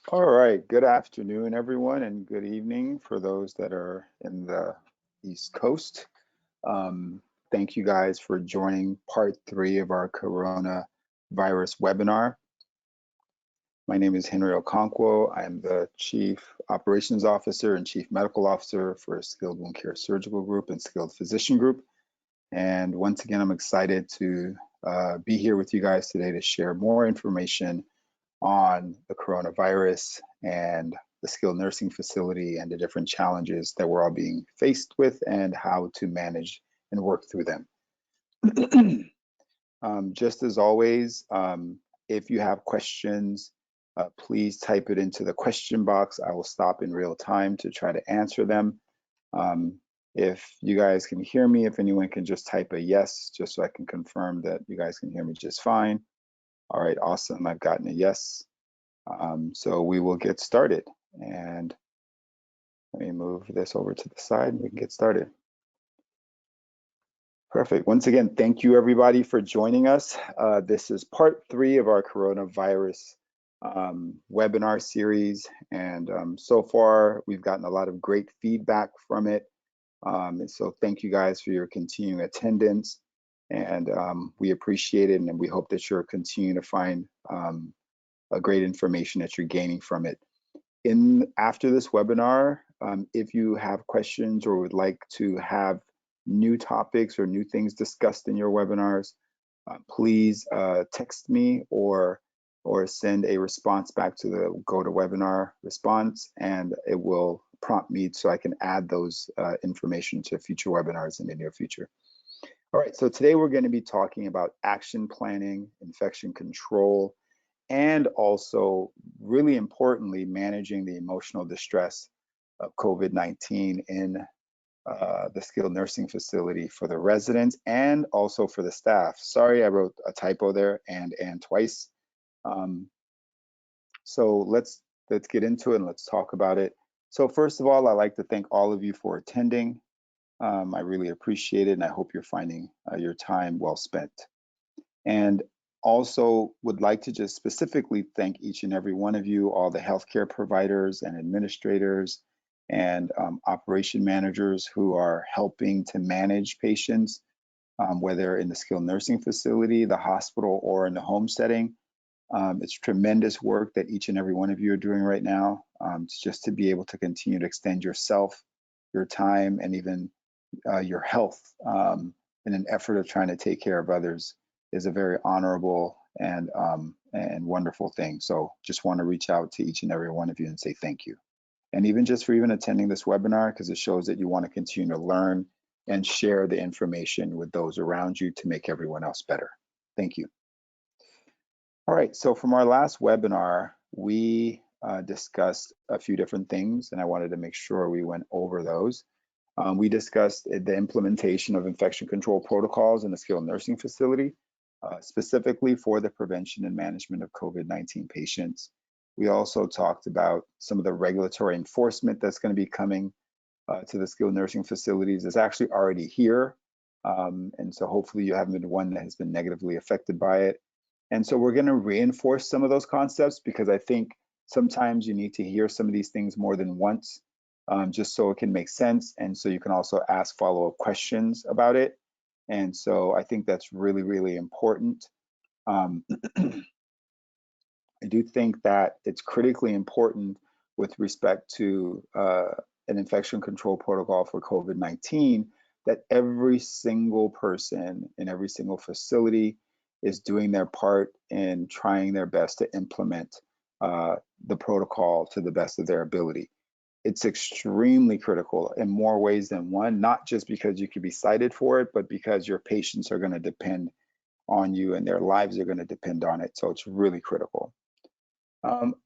All right, good afternoon, everyone, and good evening for those that are in the East Coast. Um, Thank you guys for joining part 3 of our coronavirus webinar. My name is Henry Okonkwo. I am the Chief Operations Officer and Chief Medical Officer for Skilled Wound Care Surgical Group and Skilled Physician Group. And once again, I'm excited to be here with you guys today to share more information on the coronavirus and the skilled nursing facility and the different challenges that we're all being faced with and how to manage and work through them. Just as always, if you have questions, please type it into the question box. I will stop in real time to try to answer them. If you guys can hear me, if anyone can just type a yes, just so I can confirm that you guys can hear me just fine. All right, awesome. I've gotten a yes. So we will get started. And let me move this over to the side and we can get started. Perfect. Once again, thank you everybody for joining us. This is part 3 of our coronavirus webinar series. And so far, we've gotten a lot of great feedback from it. And so thank you guys for your continuing attendance. And we appreciate it. And we hope that you're continuing to find great information that you're gaining from it. After this webinar, if you have questions or would like to have new topics or new things discussed in your webinars, please text me or send a response back to the GoToWebinar response, and it will prompt me so I can add those information to future webinars in the near future. All right, so today we're going to be talking about action planning, infection control, and also, really importantly, managing the emotional distress of COVID-19 in the skilled nursing facility for the residents and also for the staff. Sorry, I wrote a typo there and twice. So let's get into it and let's talk about it. So first of all, I'd like to thank all of you for attending. I really appreciate it, and I hope you're finding your time well spent. And also would like to just specifically thank each and every one of you, all the healthcare providers and administrators and operation managers who are helping to manage patients, whether in the skilled nursing facility, the hospital, or in the home setting. It's tremendous work that each and every one of you are doing right now, just to be able to continue to extend yourself, your time, and even your health in an effort of trying to take care of others is a very honorable and wonderful thing. So just want to reach out to each and every one of you and say thank you. And even just for even attending this webinar, because it shows that you want to continue to learn and share the information with those around you to make everyone else better. Thank you. All right, so from our last webinar, we discussed a few different things, and I wanted to make sure we went over those. We discussed the implementation of infection control protocols in the skilled nursing facility, specifically for the prevention and management of COVID-19 patients. We also talked about some of the regulatory enforcement that's going to be coming to the skilled nursing facilities. It's actually already here, and so hopefully you haven't been one that has been negatively affected by it. And so we're going to reinforce some of those concepts because I think sometimes you need to hear some of these things more than once, just so it can make sense, and so you can also ask follow-up questions about it. And so I think that's really, really important. I do think that it's critically important with respect to an infection control protocol for COVID-19 that every single person in every single facility is doing their part in trying their best to implement the protocol to the best of their ability. It's extremely critical in more ways than one, not just because you could be cited for it, but because your patients are going to depend on you and their lives are going to depend on it. So it's really critical.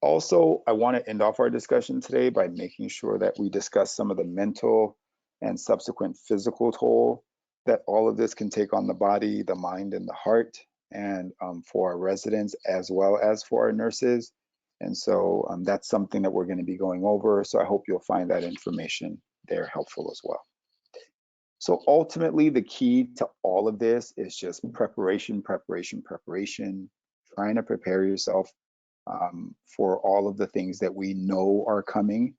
Also, I want to end off our discussion today by making sure that we discuss some of the mental and subsequent physical toll that all of this can take on the body, the mind, and the heart, and for our residents as well as for our nurses. And so that's something that we're going to be going over. So I hope you'll find that information there helpful as well. So ultimately, the key to all of this is just preparation, preparation, preparation, trying to prepare yourself for all of the things that we know are coming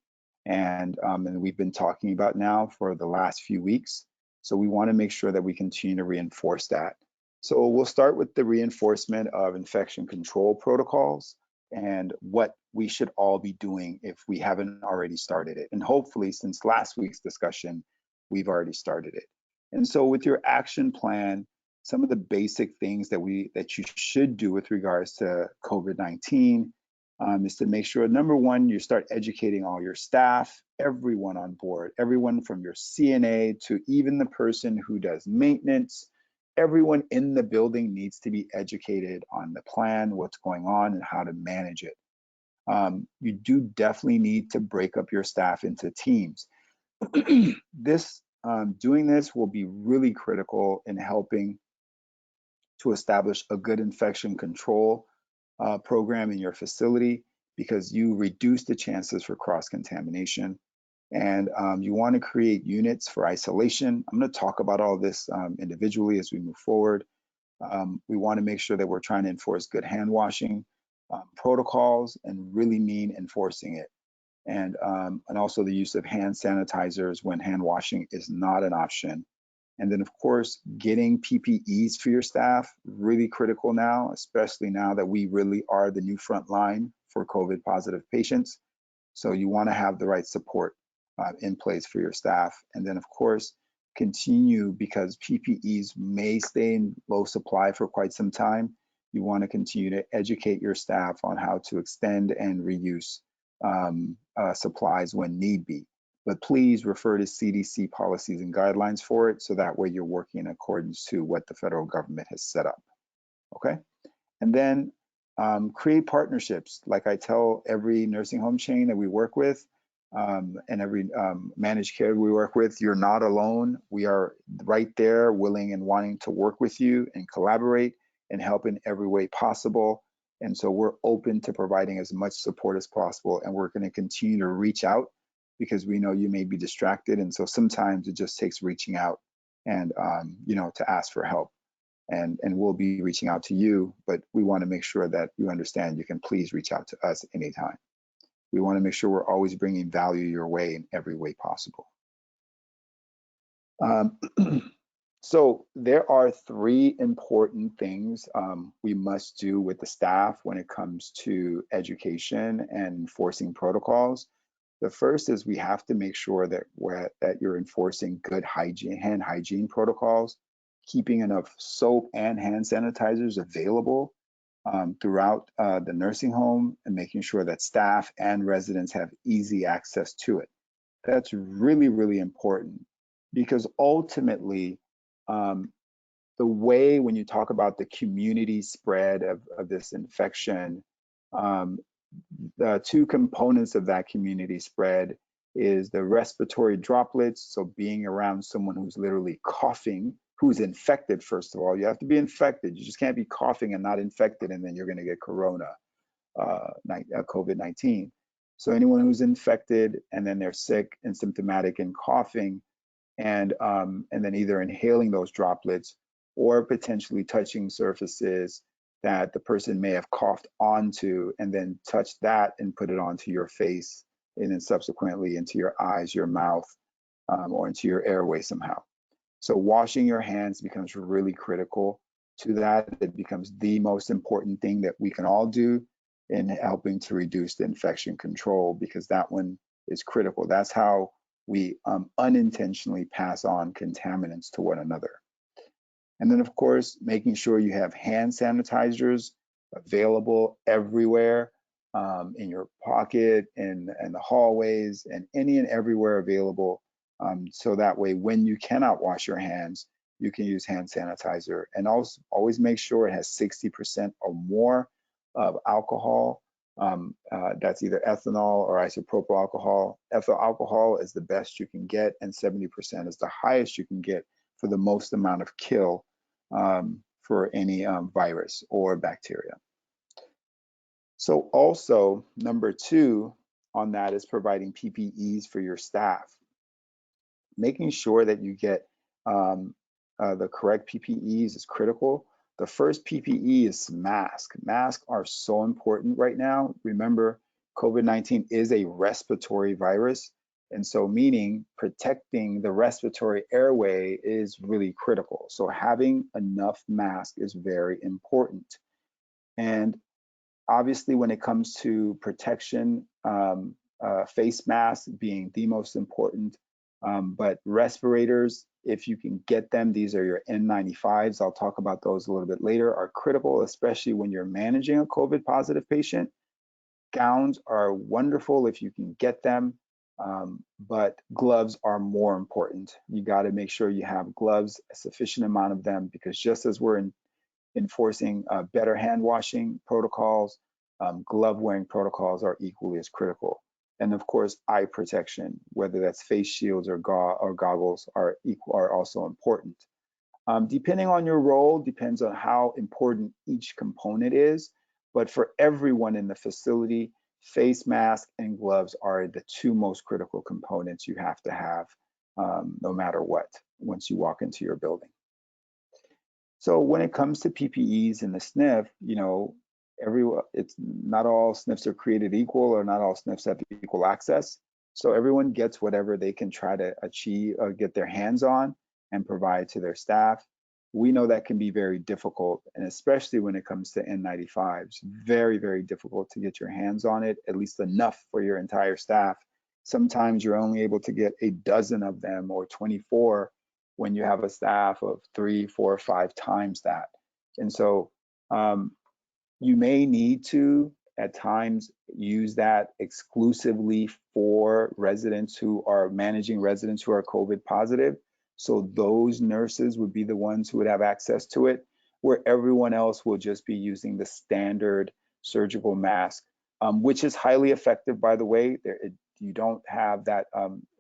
and we've been talking about now for the last few weeks. So we want to make sure that we continue to reinforce that. So we'll start with the reinforcement of infection control protocols and what we should all be doing if we haven't already started it. And hopefully, since last week's discussion, we've already started it. And so with your action plan, some of the basic things that you should do with regards to COVID-19 is to make sure, number one, you start educating all your staff, everyone on board, everyone from your CNA to even the person who does maintenance. Everyone in the building needs to be educated on the plan, what's going on, and how to manage it. You do definitely need to break up your staff into teams. Doing this will be really critical in helping to establish a good infection control program in your facility, because you reduce the chances for cross-contamination. And you want to create units for isolation. I'm going to talk about all this individually as we move forward. We want to make sure that we're trying to enforce good hand washing protocols and really mean enforcing it. And also the use of hand sanitizers when hand washing is not an option. And then, of course, getting PPEs for your staff, really critical now, especially now that we really are the new front line for COVID positive patients. So you want to have the right support in place for your staff. And then, of course, continue, because PPEs may stay in low supply for quite some time. You want to continue to educate your staff on how to extend and reuse supplies when need be. But please refer to CDC policies and guidelines for it, so that way you're working in accordance to what the federal government has set up, okay? And then create partnerships. Like I tell every nursing home chain that we work with and every managed care we work with, you're not alone. We are right there, willing and wanting to work with you and collaborate and help in every way possible. And so we're open to providing as much support as possible, and we're going to continue to reach out, because we know you may be distracted. And so sometimes it just takes reaching out and, to ask for help. And we'll be reaching out to you, but we want to make sure that you understand you can please reach out to us anytime. We want to make sure we're always bringing value your way in every way possible. So there are three important things we must do with the staff when it comes to education and enforcing protocols. The first is we have to make sure that you're enforcing good hand hygiene protocols, keeping enough soap and hand sanitizers available throughout the nursing home, and making sure that staff and residents have easy access to it. That's really, really important, because ultimately, the way, when you talk about the community spread of this infection, the two components of that community spread is the respiratory droplets. So being around someone who's literally coughing, who's infected. First of all, you have to be infected. You just can't be coughing and not infected, and then you're going to get COVID-19. So anyone who's infected and then they're sick and symptomatic and coughing, and then either inhaling those droplets or potentially touching surfaces that the person may have coughed onto, and then touch that and put it onto your face, and then subsequently into your eyes, your mouth, or into your airway somehow. So washing your hands becomes really critical to that. It becomes the most important thing that we can all do in helping to reduce the infection control, because that one is critical. That's how we unintentionally pass on contaminants to one another. And then, of course, making sure you have hand sanitizers available everywhere, in your pocket, in the hallways, and any and everywhere available. So that way, when you cannot wash your hands, you can use hand sanitizer. And also always make sure it has 60% or more of alcohol. That's either ethanol or isopropyl alcohol. Ethyl alcohol is the best you can get, and 70% is the highest you can get for the most amount of kill for any virus or bacteria. So also, number two on that is providing PPEs for your staff. Making sure that you get the correct PPEs is critical. The first PPE is mask. Masks are so important right now. Remember, COVID-19 is a respiratory virus. And so meaning protecting the respiratory airway is really critical. So having enough mask is very important. And obviously, when it comes to protection, face masks being the most important, but respirators, if you can get them, these are your N95s. I'll talk about those a little bit later, are critical, especially when you're managing a COVID positive patient. Gowns are wonderful if you can get them, but gloves are more important. You got to make sure you have gloves, a sufficient amount of them, because just as we're enforcing better hand washing protocols, glove wearing protocols are equally as critical. And of course, eye protection, whether that's face shields or goggles, are also important. Depending on your role, depends on how important each component is. But for everyone in the facility, face mask and gloves are the two most critical components you have to have, no matter what, once you walk into your building. So when it comes to PPEs in the SNF, you know, it's not all SNFs are created equal, or not all SNFs have equal access. So everyone gets whatever they can try to achieve, get their hands on and provide to their staff. We know that can be very difficult, and especially when it comes to N95s, very, very difficult to get your hands on it, at least enough for your entire staff. Sometimes you're only able to get a dozen of them or 24 when you have a staff of 3, 4, 5 times that. And so you may need to, at times, use that exclusively for residents who are managing residents who are COVID positive. So those nurses would be the ones who would have access to it, where everyone else will just be using the standard surgical mask, which is highly effective, by the way. You don't have that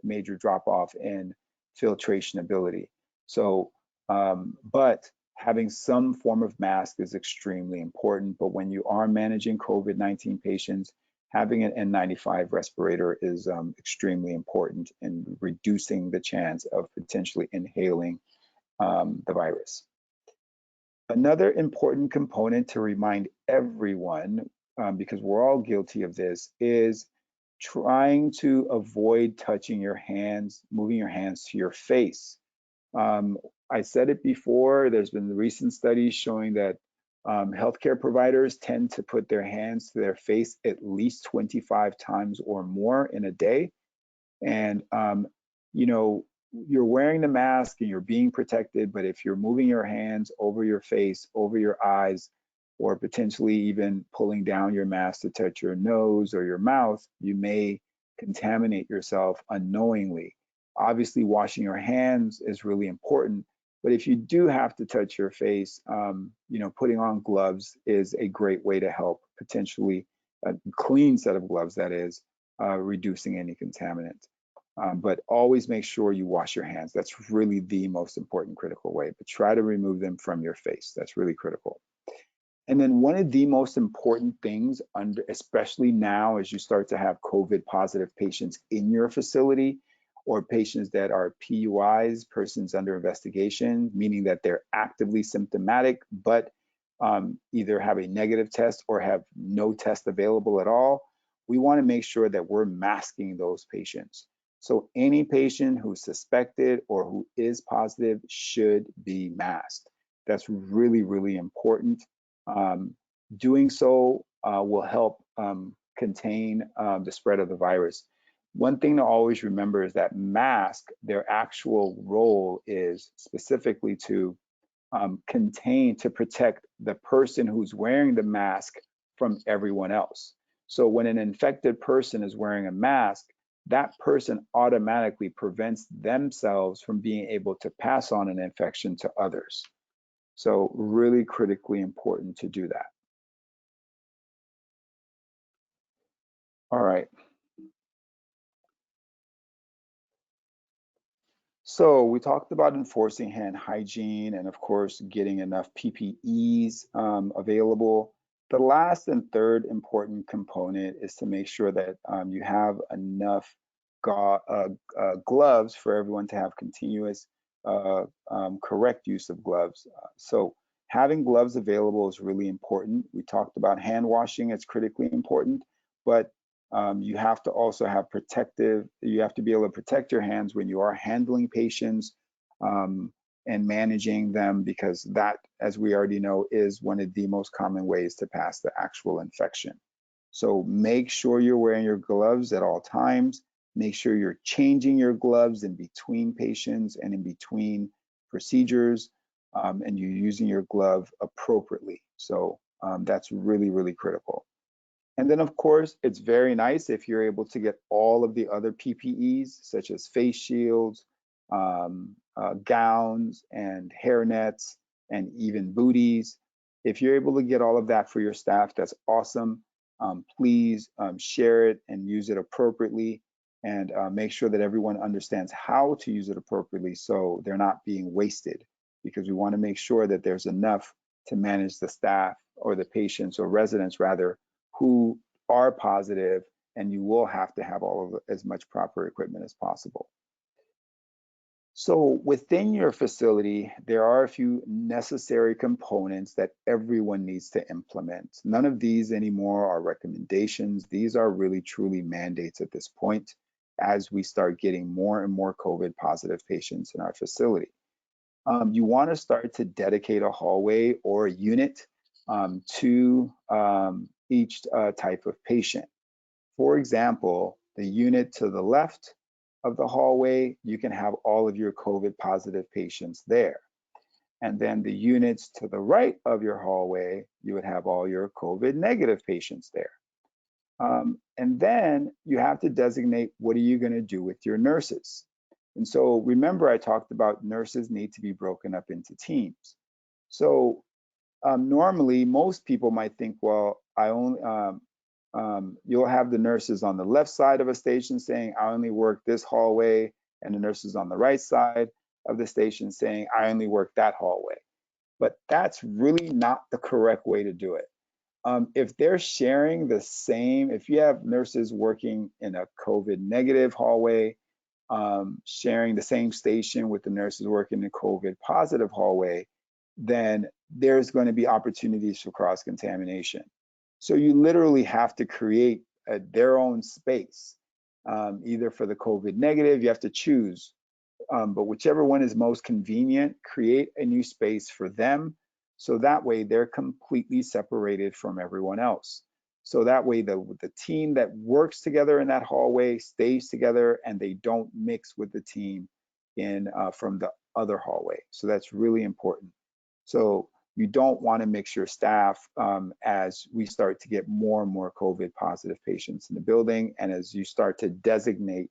major drop off in filtration ability. So, but having some form of mask is extremely important. But when you are managing COVID-19 patients, having an N95 respirator is extremely important in reducing the chance of potentially inhaling the virus. Another important component to remind everyone, because we're all guilty of this, is trying to avoid touching your hands, moving your hands to your face. I said it before, there's been recent studies showing that healthcare providers tend to put their hands to their face at least 25 times or more in a day. And, you know, you're wearing the mask and you're being protected, but if you're moving your hands over your face, over your eyes, or potentially even pulling down your mask to touch your nose or your mouth, you may contaminate yourself unknowingly. Obviously, washing your hands is really important, but if you do have to touch your face, you know, putting on gloves is a great way to help, potentially a clean set of gloves, that is, reducing any contaminant. But always make sure you wash your hands. That's really the most important critical way, but try to remove them from your face. That's really critical. And then one of the most important things, especially now as you start to have COVID positive patients in your facility, or patients that are PUIs, persons under investigation, meaning that they're actively symptomatic, but either have a negative test or have no test available at all, we want to make sure that we're masking those patients. So any patient who's suspected or who is positive should be masked. That's really, really important. Doing so will help contain the spread of the virus. One thing to always remember is that mask, their actual role is specifically to to protect the person who's wearing the mask from everyone else. So when an infected person is wearing a mask, that person automatically prevents themselves from being able to pass on an infection to others. So really critically important to do that. All right. So we talked about enforcing hand hygiene and, of course, getting enough PPEs available. The last and third important component is to make sure that you have enough gloves for everyone to have continuous, correct use of gloves. So Having gloves available is really important. We talked about hand washing, it's critically important, but you have to also have you have to be able to protect your hands when you are handling patients and managing them, because that, as we already know, is one of the most common ways to pass the actual infection. So make sure you're wearing your gloves at all times. Make sure you're changing your gloves in between patients and in between procedures, and you're using your glove appropriately. So that's really, really critical. And then, of course, it's very nice if you're able to get all of the other PPEs, such as face shields, gowns, and hair nets, and even booties. If you're able to get all of that for your staff, that's awesome. Please share it and use it appropriately, and make sure that everyone understands how to use it appropriately so they're not being wasted, because we want to make sure that there's enough to manage the staff or the patients, or residents rather, who are positive, and you will have to have all of as much proper equipment as possible. So within your facility, there are a few necessary components that everyone needs to implement. None of these anymore are recommendations. These are really truly mandates at this point, as we start getting more and more COVID positive patients in our facility. You want to start to dedicate a hallway or a unit to each type of patient. For example, the unit to the left of the hallway, you can have all of your COVID positive patients there. And then the units to the right of your hallway, you would have all your COVID negative patients there. And then you have to designate, what are you going to do with your nurses? And so remember, I talked about nurses need to be broken up into teams. So normally, most people might think, well, you'll have the nurses on the left side of a station saying, I only work this hallway, and the nurses on the right side of the station saying, I only work that hallway. But that's really not the correct way to do it. If they're sharing the same, if you have nurses working in a COVID negative hallway, sharing the same station with the nurses working in a COVID positive hallway, then there's going to be opportunities for cross-contamination. So you literally have to create their own space, either for the COVID negative, you have to choose, but whichever one is most convenient, create a new space for them. So that way they're completely separated from everyone else. So that way the team that works together in that hallway stays together, and they don't mix with the team from the other hallway. So that's really important. So you don't want to mix your staff as we start to get more and more COVID positive patients in the building, and as you start to designate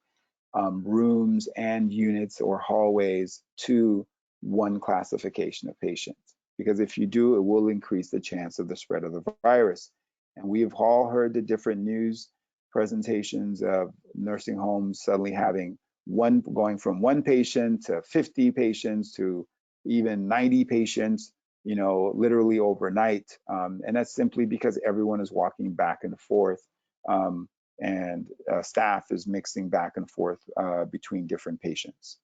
rooms and units or hallways to one classification of patients. Because if you do, it will increase the chance of the spread of the virus. And we have all heard the different news presentations of nursing homes suddenly having going from one patient to 50 patients to even 90 patients, literally overnight. And that's simply because everyone is walking back and forth, and staff is mixing back and forth between different patients.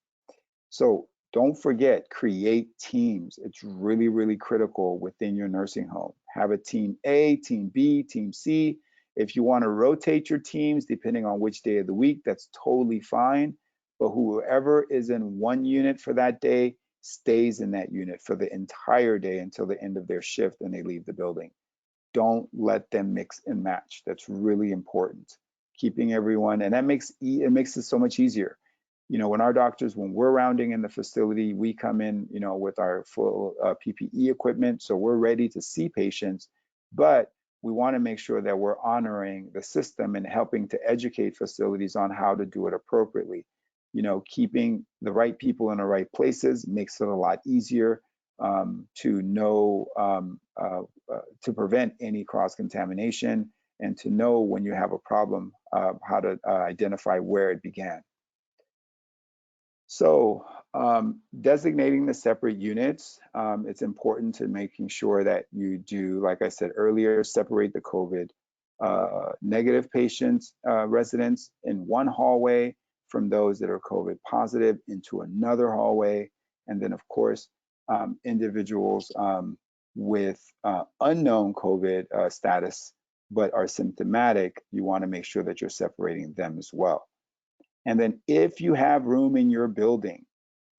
So don't forget, create teams. It's really, really critical within your nursing home. Have a team A, team B, team C. If you want to rotate your teams, depending on which day of the week, that's totally fine. But whoever is in one unit for that day stays in that unit for the entire day until the end of their shift and they leave the building. Don't let them mix and match. That's really important. Keeping everyone, and that makes it so much easier. When our doctors, when we're rounding in the facility, we come in, with our full PPE equipment, so we're ready to see patients, but we want to make sure that we're honoring the system and helping to educate facilities on how to do it appropriately. Keeping the right people in the right places makes it a lot easier to know, to prevent any cross-contamination, and to know when you have a problem, how to identify where it began. So designating the separate units, it's important to making sure that you do, like I said earlier, separate the COVID negative patients, residents in one hallway from those that are COVID positive into another hallway. And then of course, individuals with unknown COVID status, but are symptomatic, you want to make sure that you're separating them as well. And then if you have room in your building,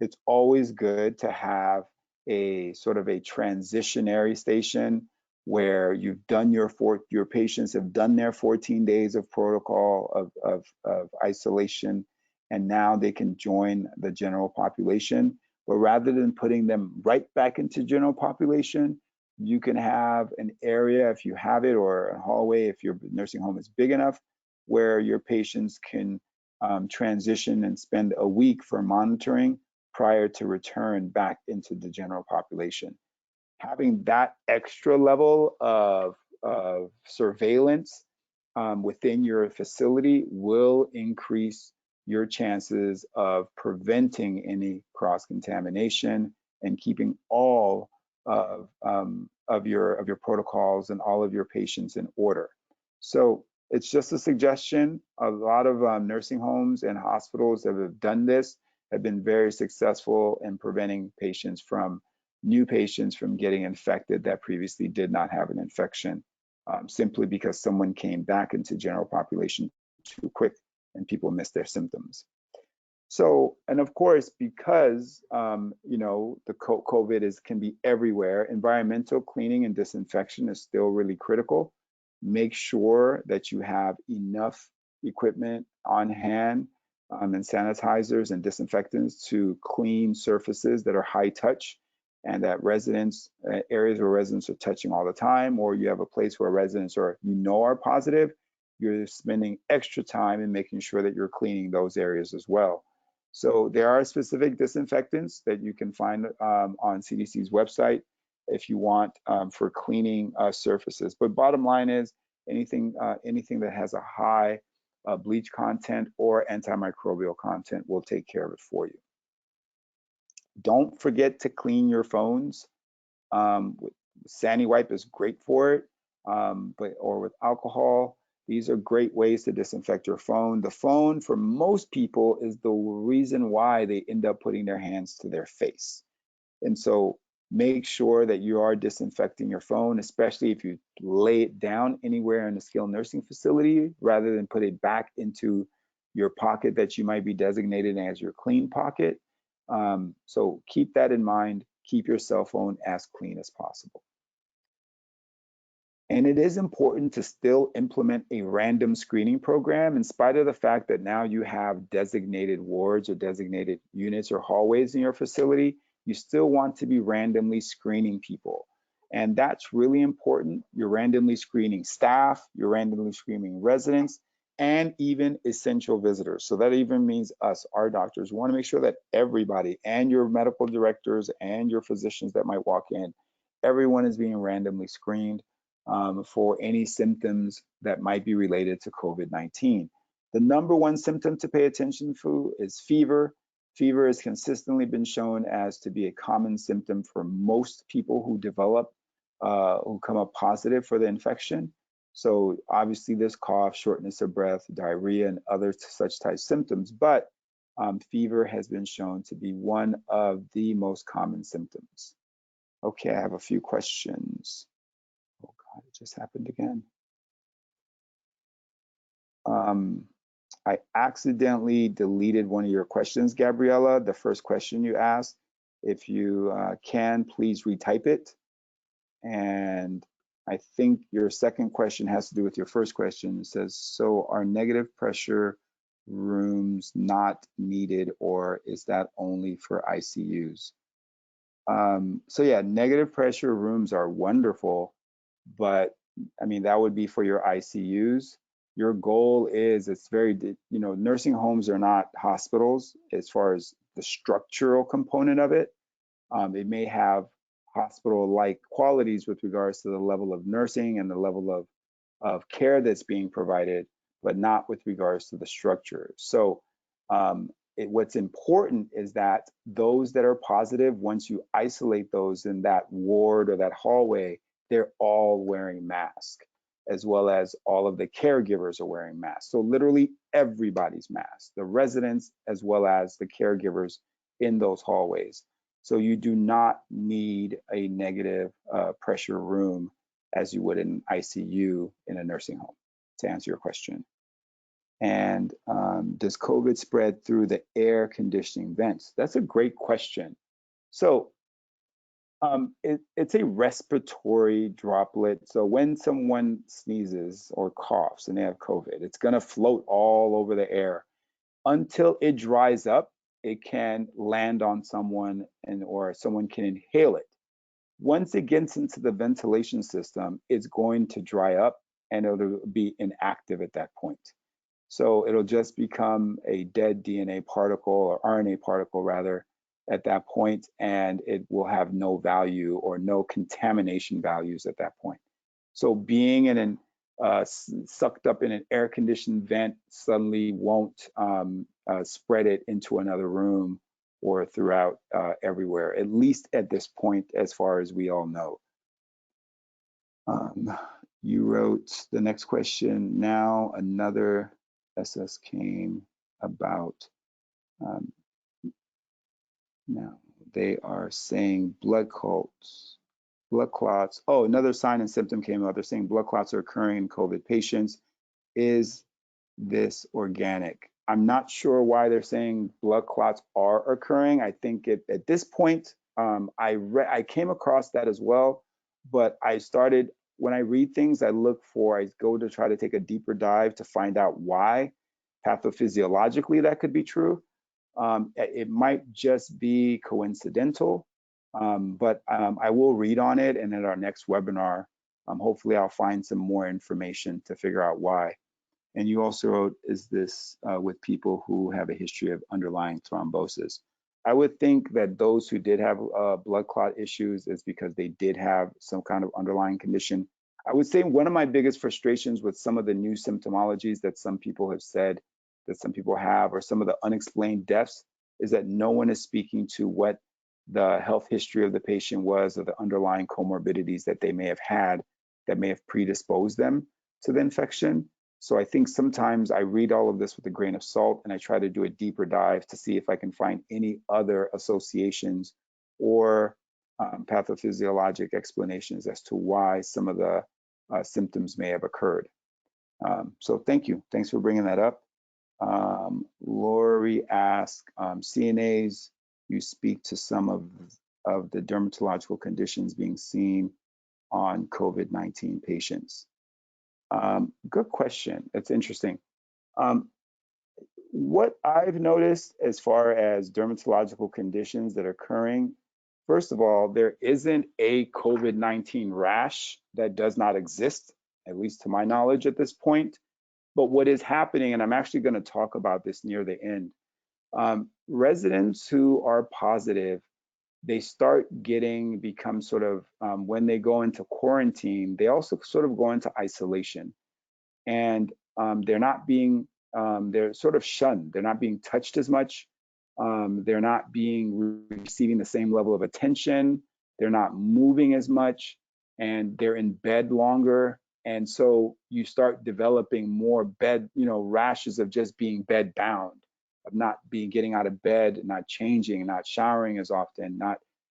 it's always good to have a sort of a transitionary station where you've done your patients have done their 14 days of protocol of isolation, and now they can join the general population. But rather than putting them right back into general population, you can have an area, if you have it, or a hallway if your nursing home is big enough, where your patients can transition and spend a week for monitoring prior to return back into the general population. Having that extra level of surveillance within your facility will increase your chances of preventing any cross-contamination and keeping all of your protocols and all of your patients in order. So it's just a suggestion. A lot of nursing homes and hospitals that have done this have been very successful in preventing new patients from getting infected that previously did not have an infection, simply because someone came back into general population too quick and people missed their symptoms. So, and of course, because the COVID can be everywhere, environmental cleaning and disinfection is still really critical. Make sure that you have enough equipment on hand and sanitizers and disinfectants to clean surfaces that are high touch, and that areas where residents are touching all the time, or you have a place where residents are positive, you're spending extra time in making sure that you're cleaning those areas as well. So there are specific disinfectants that you can find on CDC's website if you want for cleaning surfaces. But bottom line is anything that has a high bleach content or antimicrobial content will take care of it for you. Don't forget to clean your phones. SaniWipe is great for it, or with alcohol. These are great ways to disinfect your phone. The phone, for most people, is the reason why they end up putting their hands to their face. And so make sure that you are disinfecting your phone, especially if you lay it down anywhere in a skilled nursing facility, rather than put it back into your pocket that you might be designated as your clean pocket. So keep that in mind. Keep your cell phone as clean as possible. And it is important to still implement a random screening program in spite of the fact that now you have designated wards or designated units or hallways in your facility. You still want to be randomly screening people. And that's really important. You're randomly screening staff, you're randomly screening residents, and even essential visitors. So that even means us, our doctors. We want to make sure that everybody, and your medical directors and your physicians that might walk in, everyone is being randomly screened for any symptoms that might be related to COVID-19. The number one symptom to pay attention to is fever. Fever has consistently been shown as to be a common symptom for most people who who come up positive for the infection. So obviously there's cough, shortness of breath, diarrhea, and other such type symptoms, but fever has been shown to be one of the most common symptoms. Okay, I have a few questions. Oh God, it just happened again. I accidentally deleted one of your questions, Gabriella, the first question you asked. If you can, please retype it. And I think your second question has to do with your first question. It says, so are negative pressure rooms not needed, or is that only for ICUs? So yeah, negative pressure rooms are wonderful, but I mean, that would be for your ICUs. Your goal is, nursing homes are not hospitals as far as the structural component of it. It may have hospital-like qualities with regards to the level of nursing and the level of care that's being provided, but not with regards to the structure. So what's important is that those that are positive, once you isolate those in that ward or that hallway, they're all wearing masks, as well as all of the caregivers are wearing masks. So literally everybody's masked, the residents as well as the caregivers in those hallways. So you do not need a negative pressure room as you would in ICU in a nursing home, to answer your question. And does COVID spread through the air conditioning vents? That's a great question. So it's a respiratory droplet. So when someone sneezes or coughs and they have COVID, it's going to float all over the air until it dries up. It can land on someone or someone can inhale it. Once it gets into the ventilation system, it's going to dry up and it'll be inactive at that point. So it'll just become a dead DNA particle or RNA particle rather at that point, and it will have no value or no contamination values at that point. So being in an sucked up in an air-conditioned vent suddenly won't spread it into another room or throughout everywhere, at least at this point, as far as we all know. You wrote the next question. Now another SS came about. Now they are saying blood clots. Oh, another sign and symptom came out. They're saying blood clots are occurring in COVID patients. Is this organic? I'm not sure why they're saying blood clots are occurring. I think at this point, I came across that as well, but I started, when I read things, I go to try to take a deeper dive to find out why pathophysiologically that could be true. It might just be coincidental, but I will read on it, and at our next webinar, hopefully I'll find some more information to figure out why. And you also wrote, is this with people who have a history of underlying thrombosis? I would think that those who did have blood clot issues is because they did have some kind of underlying condition. I would say one of my biggest frustrations with some of the new symptomologies that some people have said that some people have, or some of the unexplained deaths, is that no one is speaking to what the health history of the patient was, or the underlying comorbidities that they may have had that may have predisposed them to the infection. So I think sometimes I read all of this with a grain of salt, and I try to do a deeper dive to see if I can find any other associations or pathophysiologic explanations as to why some of the symptoms may have occurred. So thank you. Thanks for bringing that up. Lori asked, CNAs, you speak to some of the dermatological conditions being seen on COVID-19 patients. Good question. It's interesting. What I've noticed as far as dermatological conditions that are occurring, first of all, there isn't a COVID-19 rash that does not exist, at least to my knowledge at this point. But what is happening, and I'm actually going to talk about this near the end, residents who are positive, they become sort of, when they go into quarantine, they also sort of go into isolation. And they're not being, they're sort of shunned. They're not being touched as much. They're not receiving the same level of attention. They're not moving as much, and they're in bed longer. And so you start developing more rashes of just being bed bound, of not getting out of bed, not changing, not showering as often,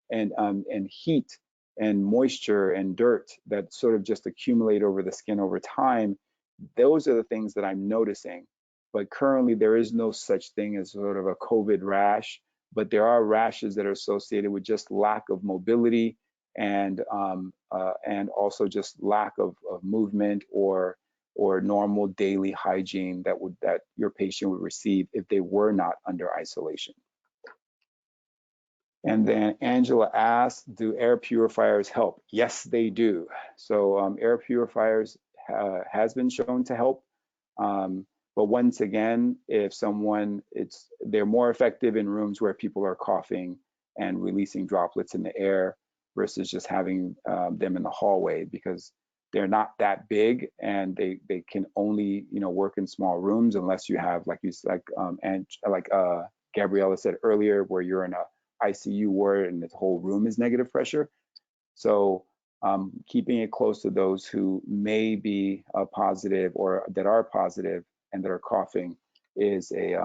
and heat and moisture and dirt that sort of just accumulate over the skin over time. Those are the things that I'm noticing. But currently there is no such thing as sort of a COVID rash, but there are rashes that are associated with just lack of mobility and also just lack of movement or normal daily hygiene that your patient would receive if they were not under isolation. And then Angela asked, do air purifiers help? Yes, they do. So air purifiers has been shown to help. But once again, if they're more effective in rooms where people are coughing and releasing droplets in the air versus just having them in the hallway, because they're not that big and they can only work in small rooms unless you have, like Gabriella said earlier, where you're in a ICU ward and the whole room is negative pressure. So keeping it close to those who may be positive or that are positive and that are coughing is a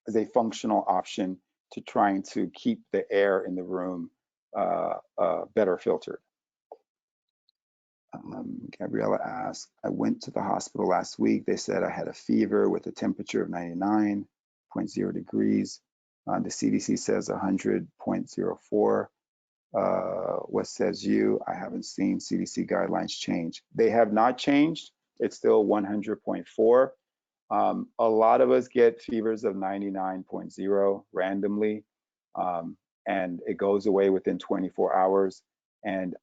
is a functional option to trying to keep the air in the room better filtered. Gabriella asked, I went to the hospital last week. They said I had a fever with a temperature of 99.0 degrees. The CDC says 100.04. What says you? I haven't seen CDC guidelines change. They have not changed. It's still 100.4. A lot of us get fevers of 99.0 randomly, and it goes away within 24 hours. And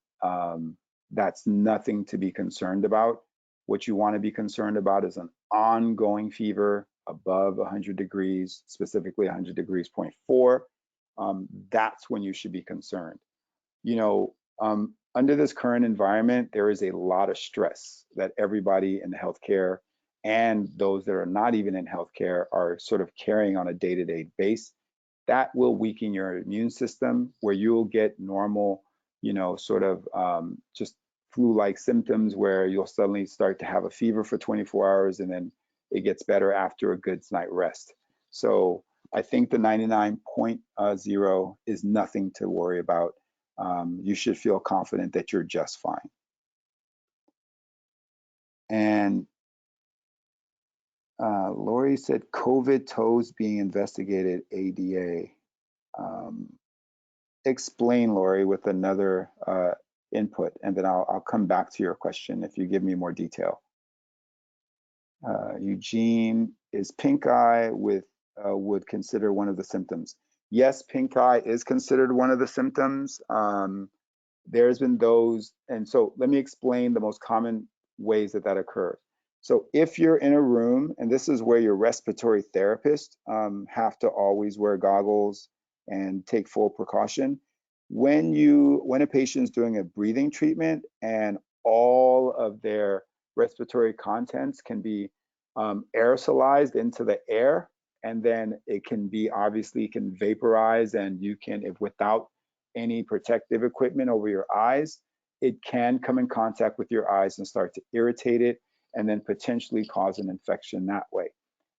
that's nothing to be concerned about. What you want to be concerned about is an ongoing fever above 100 degrees, specifically 100 degrees 0.4. That's when you should be concerned. You know, under this current environment, there is a lot of stress that everybody in healthcare and those that are not even in healthcare are sort of carrying on a day-to-day basis. That will weaken your immune system, where you'll get normal, you know, sort of just flu-like symptoms, where you'll suddenly start to have a fever for 24 hours and then it gets better after a good night's rest. So I think the 99.0 is nothing to worry about. You should feel confident that you're just fine. And Lori said COVID toes being investigated, ADA. Explain, Lori, with another input, and then I'll come back to your question if you give me more detail. Eugene, is pink eye would consider one of the symptoms? Yes, pink eye is considered one of the symptoms. There's been those, and so let me explain the most common ways that occurs. So if you're in a room, and this is where your respiratory therapist have to always wear goggles and take full precaution. When a patient is doing a breathing treatment and all of their respiratory contents can be aerosolized into the air, and then it can be obviously can vaporize, and you can, if without any protective equipment over your eyes, it can come in contact with your eyes and start to irritate it, and then potentially cause an infection that way.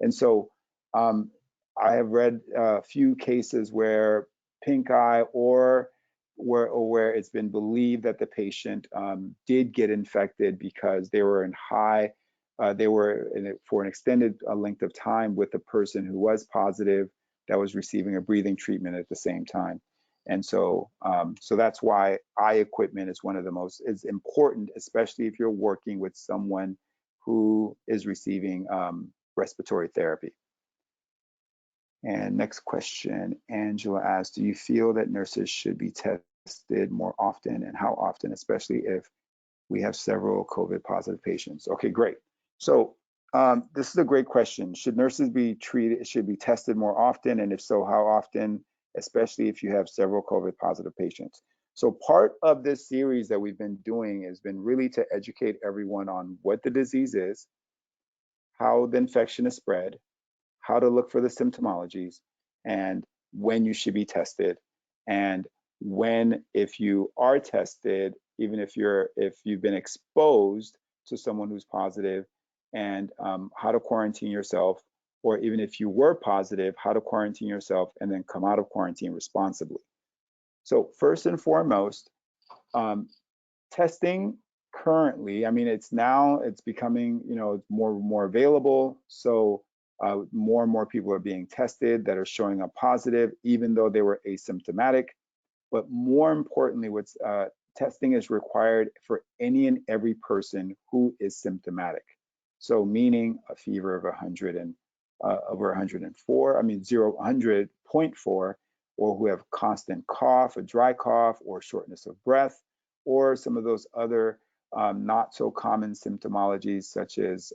And so I have read a few cases where pink eye or where it's been believed that the patient did get infected because they were in high, for an extended length of time with a person who was positive that was receiving a breathing treatment at the same time. And so, so that's why eye equipment is one of the most is important, especially if you're working with someone who is receiving respiratory therapy. And next question, Angela asks, do you feel that nurses should be tested more often, and how often, especially if we have several COVID positive patients? Okay, great. So this is a great question. Should nurses be tested more often? And if so, how often, especially if you have several COVID positive patients? So part of this series that we've been doing has been really to educate everyone on what the disease is, how the infection is spread, how to look for the symptomologies, and when you should be tested, and when, if you are tested, even if you've been exposed to someone who's positive, and how to quarantine yourself, or even if you were positive, how to quarantine yourself and then come out of quarantine responsibly. So first and foremost, testing currently, I mean, it's becoming, you know, more available. So more and more people are being tested that are showing up positive, even though they were asymptomatic. But more importantly, testing is required for any and every person who is symptomatic. So meaning a fever of 100 and over 104, I mean 100.4, or who have constant cough, a dry cough, or shortness of breath, or some of those other not so common symptomologies, such as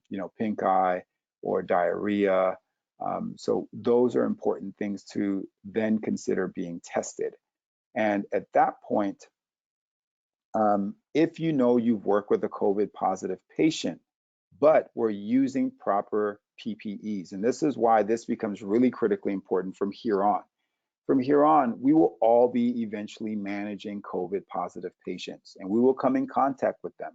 you know, pink eye or diarrhea. So those are important things to then consider being tested. And at that point, if you know you've worked with a COVID positive patient, but we're using proper PPEs, and this is why this becomes really critically important from here on. From here on, we will all be eventually managing COVID positive patients, and we will come in contact with them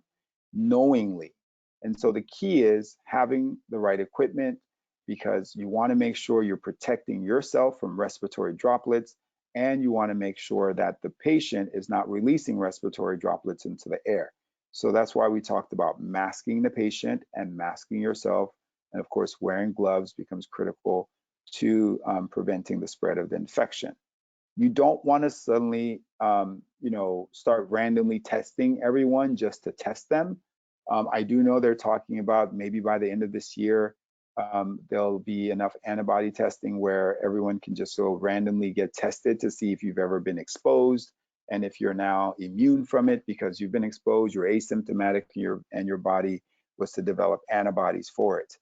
knowingly. And so the key is having the right equipment because you want to make sure you're protecting yourself from respiratory droplets, and you want to make sure that the patient is not releasing respiratory droplets into the air. So that's why we talked about masking the patient and masking yourself. And of course, wearing gloves becomes critical to preventing the spread of the infection. You don't want to suddenly, start randomly testing everyone just to test them. I do know they're talking about maybe by the end of this year, there'll be enough antibody testing where everyone can just so randomly get tested to see if you've ever been exposed, and if you're now immune from it because you've been exposed, you're asymptomatic, and your body was to develop antibodies for it.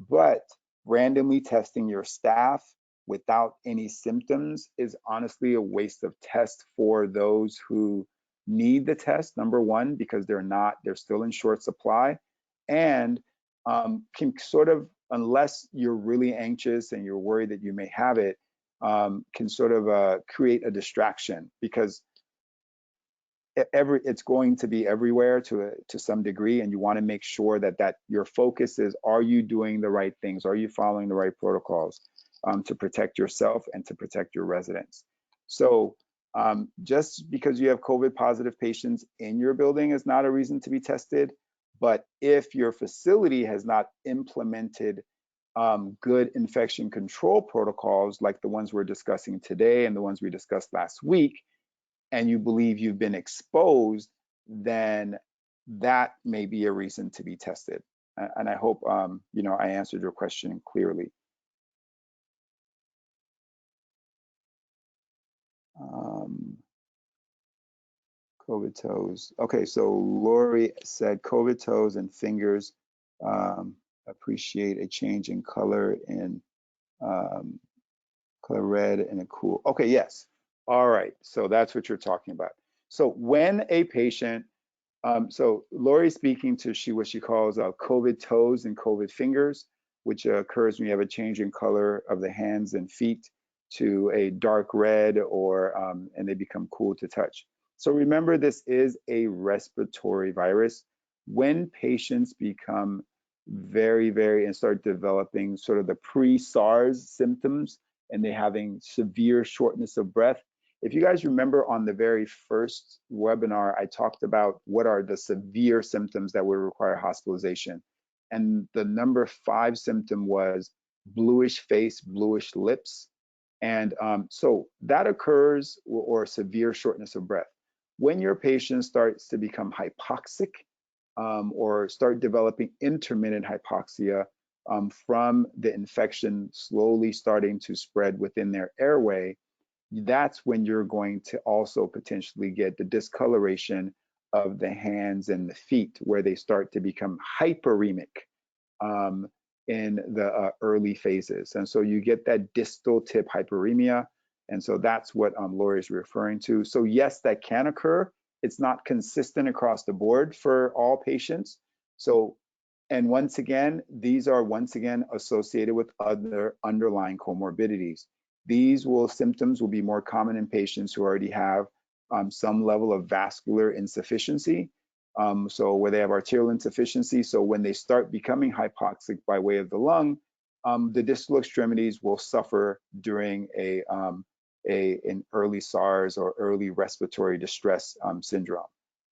But randomly testing your staff without any symptoms is honestly a waste of test for those who need the test, number one, because they're still in short supply, and can sort of, unless you're really anxious and you're worried that you may have it, can sort of create a distraction, because it's going to be everywhere to some degree, and you want to make sure that your focus is, are you doing the right things? Are you following the right protocols to protect yourself and to protect your residents? So just because you have COVID positive patients in your building is not a reason to be tested. But if your facility has not implemented good infection control protocols like the ones we're discussing today and the ones we discussed last week, and you believe you've been exposed, then that may be a reason to be tested. And I hope I answered your question clearly. COVID toes. Okay, so Lori said COVID toes and fingers appreciate a change in color in color red and a cool. Okay, yes. All right, so that's what you're talking about. So when a patient, so Lori's speaking to what she calls COVID toes and COVID fingers, which occurs when you have a change in color of the hands and feet to a dark red, or and they become cool to touch. So remember, this is a respiratory virus. When patients become very and start developing sort of the pre-SARS symptoms, and they're having severe shortness of breath. If you guys remember on the very first webinar, I talked about what are the severe symptoms that would require hospitalization. And the number 5 symptom was bluish face, bluish lips. And so that occurs, or severe shortness of breath. When your patient starts to become hypoxic or start developing intermittent hypoxia from the infection slowly starting to spread within their airway, that's when you're going to also potentially get the discoloration of the hands and the feet, where they start to become hyperemic in the early phases. And so you get that distal tip hyperemia. And so that's what Lori is referring to. So yes, that can occur. It's not consistent across the board for all patients. So, and once again, these are associated with other underlying comorbidities. These symptoms will be more common in patients who already have some level of vascular insufficiency. So where they have arterial insufficiency. So when they start becoming hypoxic by way of the lung, the distal extremities will suffer during an early SARS or early respiratory distress syndrome.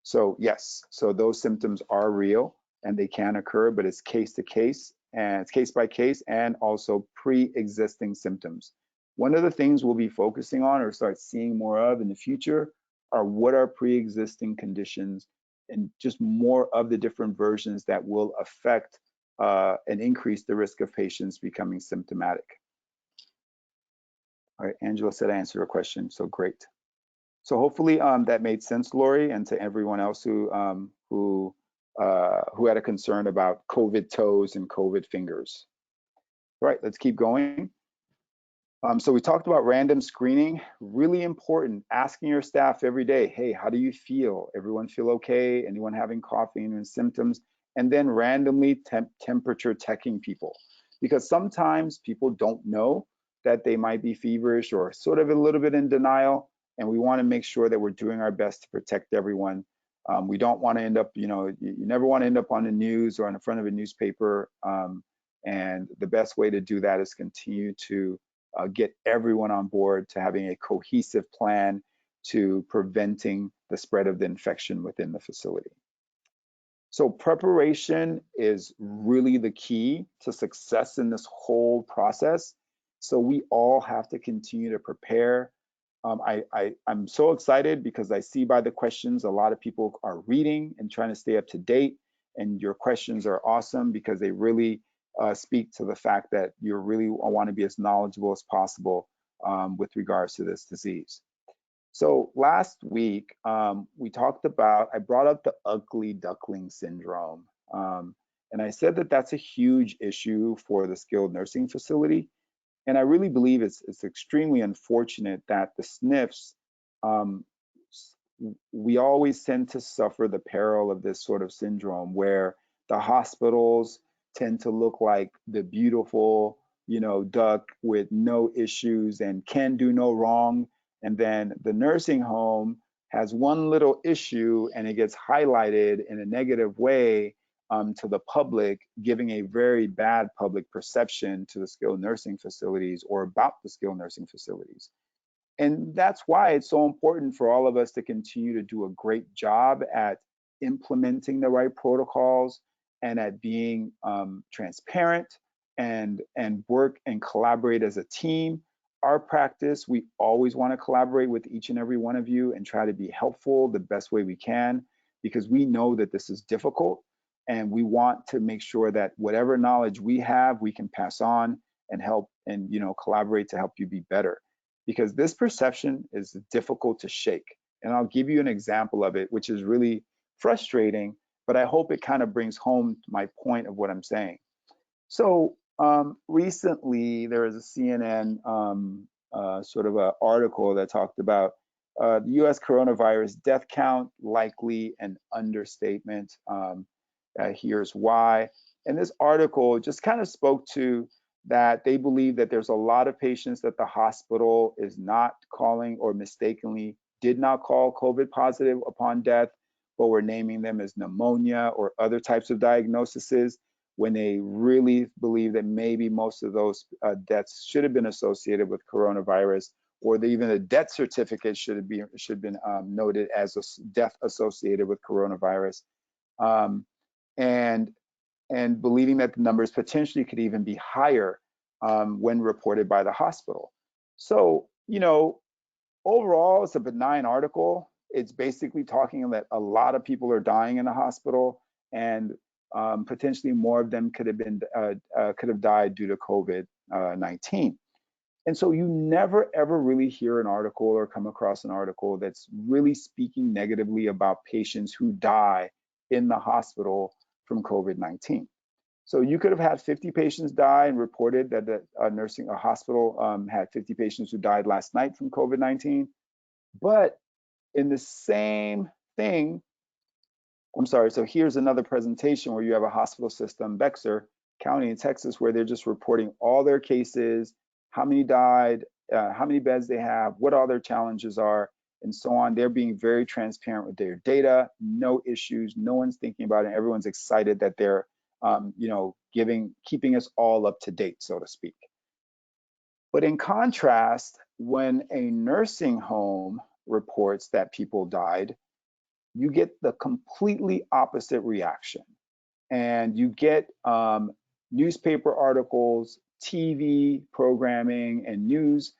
So yes, so those symptoms are real and they can occur, but it's case to case, and it's case by case, and also pre-existing symptoms. One of the things we'll be focusing on or start seeing more of in the future are what are pre-existing conditions, and just more of the different versions that will affect and increase the risk of patients becoming symptomatic. All right, Angela said I answered her question, so great. So hopefully that made sense, Lori, and to everyone else who had a concern about COVID toes and COVID fingers. All right, let's keep going. So we talked about random screening, really important. Asking your staff every day, hey, how do you feel? Everyone feel okay? Anyone having coughing and symptoms? And then randomly temperature checking people, because sometimes people don't know that they might be feverish or sort of a little bit in denial. And we want to make sure that we're doing our best to protect everyone. We don't want to end up, you never want to end up on the news or in front of a newspaper And the best way to do that is continue to get everyone on board to having a cohesive plan to preventing the spread of the infection within the facility. So preparation is really the key to success in this whole process. So we all have to continue to prepare. I'm so excited because I see by the questions, a lot of people are reading and trying to stay up to date. And your questions are awesome because they really speak to the fact that you really want to be as knowledgeable as possible with regards to this disease. So last week, we talked about, I brought up the ugly duckling syndrome. And I said that that's a huge issue for the skilled nursing facility. And I really believe it's extremely unfortunate that the SNFs, um, we always tend to suffer the peril of this sort of syndrome where the hospitals tend to look like the beautiful, duck with no issues and can do no wrong. And then the nursing home has one little issue and it gets highlighted in a negative way to the public, giving a very bad public perception to the skilled nursing facilities or about the skilled nursing facilities. And that's why it's so important for all of us to continue to do a great job at implementing the right protocols and at being transparent and work and collaborate as a team. Our practice, we always want to collaborate with each and every one of you and try to be helpful the best way we can, because we know that this is difficult and we want to make sure that whatever knowledge we have, we can pass on and help and collaborate to help you be better. Because this perception is difficult to shake. And I'll give you an example of it, which is really frustrating, but I hope it kind of brings home my point of what I'm saying. So recently, there was a CNN sort of an article that talked about the US coronavirus death count, likely an understatement. Here's why. And this article just kind of spoke to that they believe that there's a lot of patients that the hospital is not calling or mistakenly did not call COVID positive upon death, but were naming them as pneumonia or other types of diagnoses when they really believe that maybe most of those deaths should have been associated with coronavirus, or even the death certificate should have been noted as a death associated with coronavirus. And believing that the numbers potentially could even be higher when reported by the hospital. So, overall, it's a benign article. It's basically talking that a lot of people are dying in the hospital, and potentially more of them could have died due to COVID-19. And so you never ever really hear an article or come across an article that's really speaking negatively about patients who die in the hospital from COVID-19. So you could have had 50 patients die and reported that a hospital had 50 patients who died last night from COVID-19. But in the same thing, so here's another presentation where you have a hospital system, Bexar County in Texas, where they're just reporting all their cases, how many died, how many beds they have, what all their challenges are, and so on. They're being very transparent with their data, no issues, no one's thinking about it. Everyone's excited that they're, keeping us all up to date, so to speak. But in contrast, when a nursing home reports that people died, you get the completely opposite reaction. And you get newspaper articles, TV programming, and news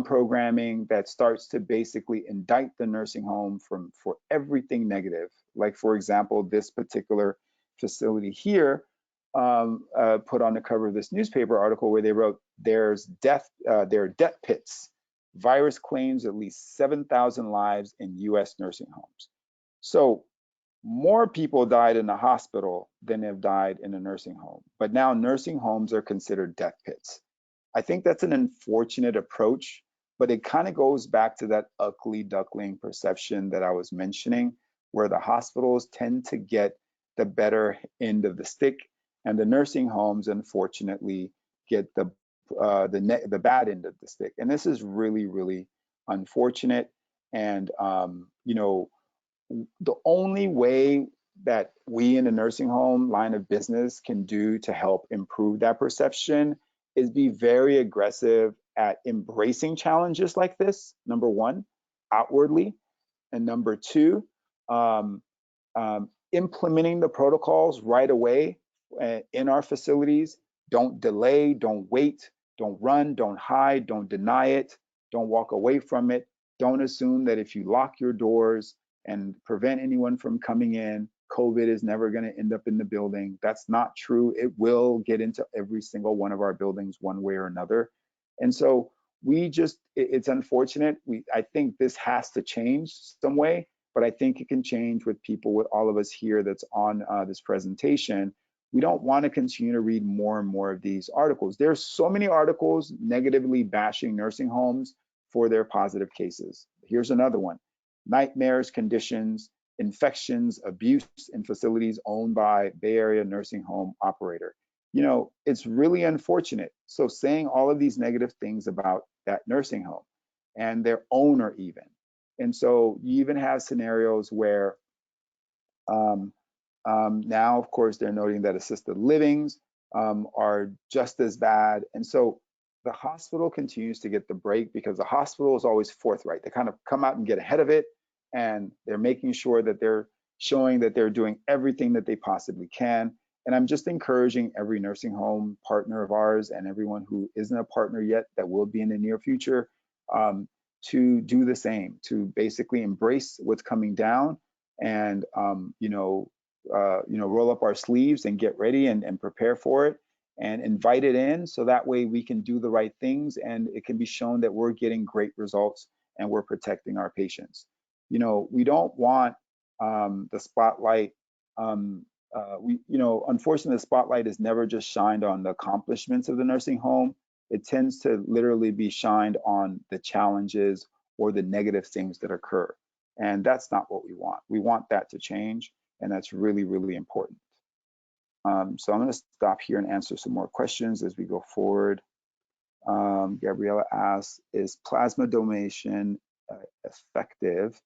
programming that starts to basically indict the nursing home for everything negative. Like, for example, this particular facility here put on the cover of this newspaper article where they wrote, there are death pits. Virus claims at least 7,000 lives in US nursing homes. So more people died in the hospital than have died in a nursing home. But now nursing homes are considered death pits. I think that's an unfortunate approach, but it kind of goes back to that ugly duckling perception that I was mentioning, where the hospitals tend to get the better end of the stick, and the nursing homes, unfortunately, get the bad end of the stick. And this is really, really unfortunate. And the only way that we in the nursing home line of business can do to help improve that perception is be very aggressive at embracing challenges like this, number one, outwardly, and number two, um, implementing the protocols right away in our facilities. Don't delay, don't wait, don't run, don't hide, don't deny it, don't walk away from it. Don't assume that if you lock your doors and prevent anyone from coming in, COVID is never going to end up in the building. That's not true. It will get into every single one of our buildings one way or another. And so it's unfortunate. I think this has to change some way, but I think it can change with people, with all of us here that's on this presentation. We don't want to continue to read more and more of these articles. There's so many articles negatively bashing nursing homes for their positive cases. Here's another one: nightmares, conditions, infections, abuse in facilities owned by Bay Area nursing home operator. You know, it's really unfortunate. So saying all of these negative things about that nursing home and their owner even. And so you even have scenarios where now, of course, they're noting that assisted livings are just as bad. And so the hospital continues to get the break because the hospital is always forthright. They kind of come out and get ahead of it, and they're making sure that they're showing that they're doing everything that they possibly can. And I'm just encouraging every nursing home partner of ours and everyone who isn't a partner yet that will be in the near future to do the same, to basically embrace what's coming down and roll up our sleeves and get ready and prepare for it and invite it in, so that way we can do the right things and it can be shown that we're getting great results and we're protecting our patients. You know, we don't want the spotlight. Unfortunately, the spotlight is never just shined on the accomplishments of the nursing home. It tends to literally be shined on the challenges or the negative things that occur. And that's not what we want. We want that to change. And that's really, really important. So I'm going to stop here and answer some more questions as we go forward. Gabriella asks, is plasma donation effective?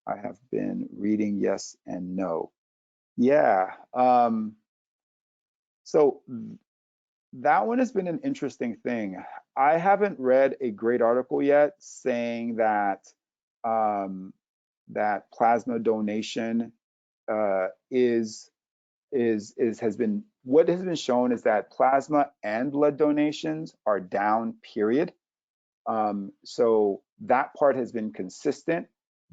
I have been reading yes and no. Yeah. So that one has been an interesting thing. I haven't read a great article yet saying that that plasma donation what has been shown is that plasma and blood donations are down, period. So that part has been consistent,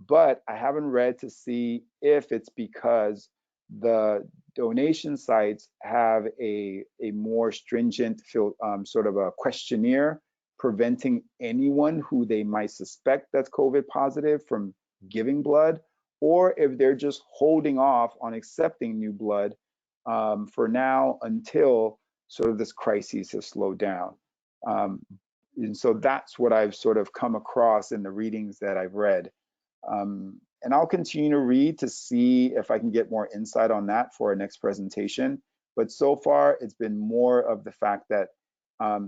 but I haven't read to see if it's because the donation sites have a more stringent sort of a questionnaire preventing anyone who they might suspect that's COVID positive from giving blood, or if they're just holding off on accepting new blood for now until sort of this crisis has slowed down. And so that's what I've sort of come across in the readings that I've read. And I'll continue to read to see if I can get more insight on that for our next presentation. But so far, it's been more of the fact that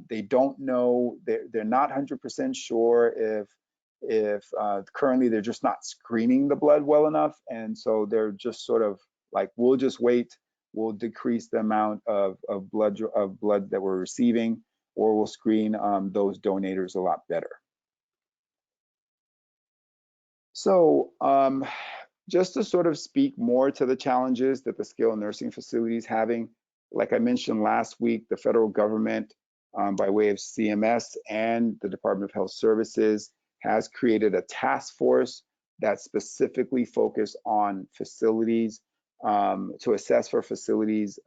they don't know, they're not 100% sure if currently they're just not screening the blood well enough. And so they're just sort of like, we'll just wait, we'll decrease the amount of blood that we're receiving, or we'll screen those donators a lot better. So just to sort of speak more to the challenges that the skilled nursing facility is having, like I mentioned last week, the federal government, by way of CMS and the Department of Health Services, has created a task force that's specifically focused on facilities, to assess for facilities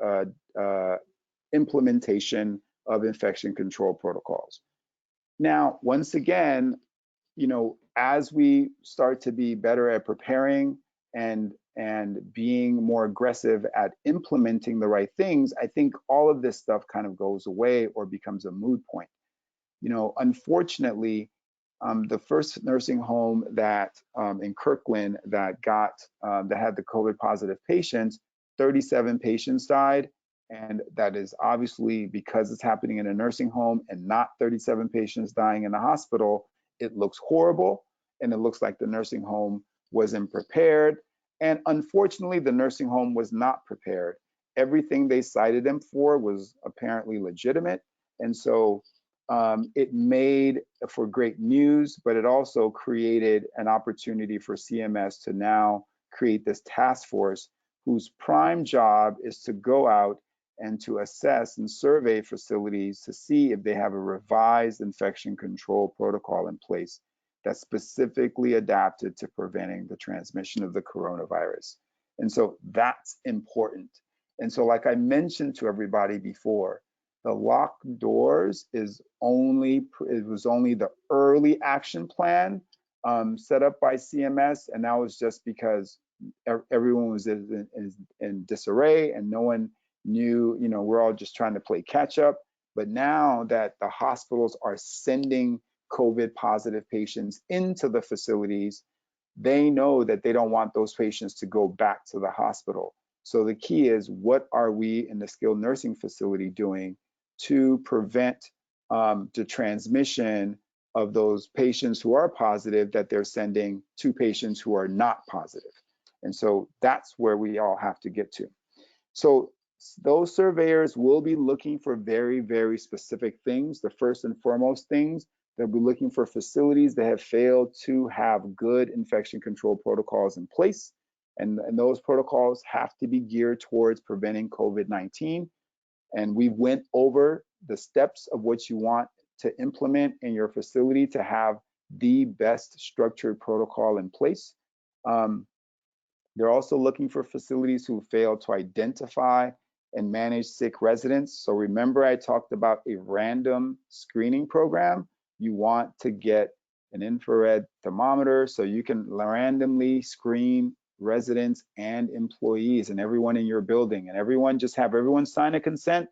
implementation of infection control protocols. Now, once again, you know, as we start to be better at preparing and being more aggressive at implementing the right things, I think all of this stuff kind of goes away or becomes a moot point. You know, unfortunately, the first nursing home that in Kirkland that had the COVID positive patients, 37 patients died. And that is obviously because it's happening in a nursing home and not 37 patients dying in the hospital. It looks horrible, and it looks like the nursing home wasn't prepared. And unfortunately, the nursing home was not prepared. Everything they cited them for was apparently legitimate. And so it made for great news, but it also created an opportunity for CMS to now create this task force whose prime job is to go out and to assess and survey facilities to see if they have a revised infection control protocol in place that's specifically adapted to preventing the transmission of the coronavirus. And so that's important. And so like I mentioned to everybody before, the locked doors was only the early action plan set up by CMS, and that was just because everyone was in disarray and no one knew, we're all just trying to play catch up. But now that the hospitals are sending COVID positive patients into the facilities, they know that they don't want those patients to go back to the hospital. So the key is, what are we in the skilled nursing facility doing to prevent the transmission of those patients who are positive that they're sending to patients who are not positive? And so that's where we all have to get to. So those surveyors will be looking for very, very specific things. The first and foremost things, they'll be looking for facilities that have failed to have good infection control protocols in place. And those protocols have to be geared towards preventing COVID-19. And we went over the steps of what you want to implement in your facility to have the best structured protocol in place. They're also looking for facilities who fail to identify and manage sick residents. So remember, I talked about a random screening program. You want to get an infrared thermometer so you can randomly screen residents and employees and everyone in your building, and everyone sign a consent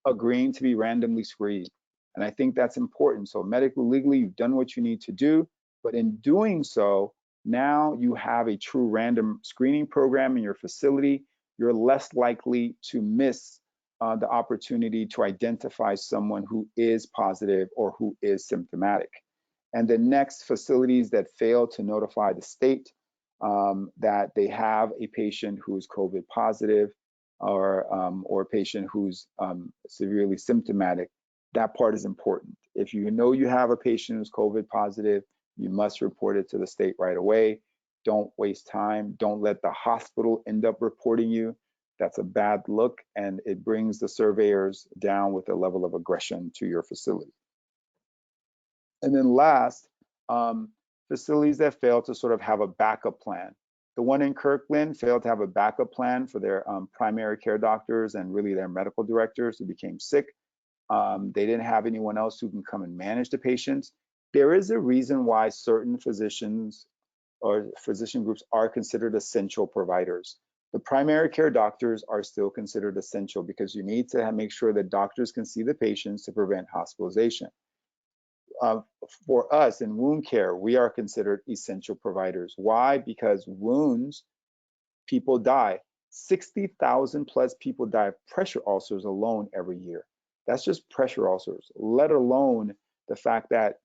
agreeing to be randomly screened. And I think that's important. So medically, legally, you've done what you need to do, but in doing so, now you have a true random screening program in your facility. You're less likely to miss the opportunity to identify someone who is positive or who is symptomatic. And the next, facilities that fail to notify the state that they have a patient who is COVID positive or a patient who's severely symptomatic. That part is important. If you know you have a patient who's COVID positive, you must report it to the state right away. Don't waste time. Don't let the hospital end up reporting you. That's a bad look, and it brings the surveyors down with a level of aggression to your facility. And then last, facilities that fail to sort of have a backup plan. The one in Kirkland failed to have a backup plan for their primary care doctors and really their medical directors who became sick. They didn't have anyone else who can come and manage the patients. There is a reason why certain physicians or physician groups are considered essential providers. The primary care doctors are still considered essential because you need to make sure that doctors can see the patients to prevent hospitalization. For us in wound care, we are considered essential providers. Why? Because wounds, people die. 60,000 plus people die of pressure ulcers alone every year. That's just pressure ulcers, let alone the fact that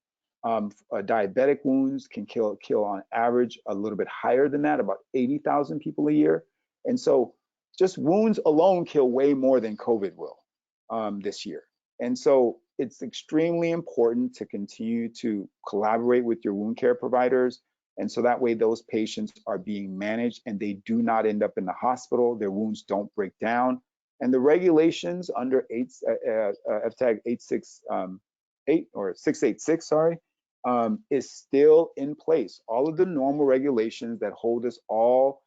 diabetic wounds can kill on average a little bit higher than that, about 80,000 people a year. And so just wounds alone kill way more than COVID will this year. And so it's extremely important to continue to collaborate with your wound care providers. And so that way those patients are being managed and they do not end up in the hospital, their wounds don't break down. And the regulations under FTAG 868 or 686, sorry, is still in place. All of the normal regulations that hold us all,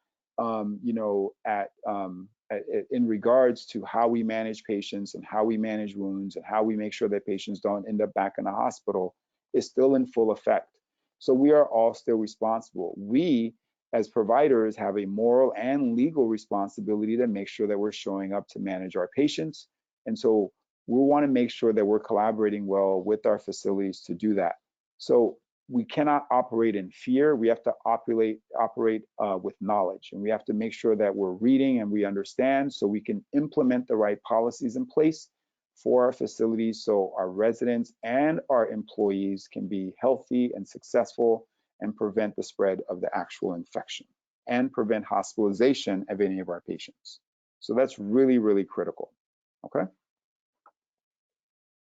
in regards to how we manage patients and how we manage wounds and how we make sure that patients don't end up back in the hospital is still in full effect. So we are all still responsible. We, as providers, have a moral and legal responsibility to make sure that we're showing up to manage our patients. And so we want to make sure that we're collaborating well with our facilities to do that. So we cannot operate in fear. We have to operate with knowledge, and we have to make sure that we're reading and we understand so we can implement the right policies in place for our facilities so our residents and our employees can be healthy and successful and prevent the spread of the actual infection. and prevent hospitalization of any of our patients. So that's really, really critical, okay?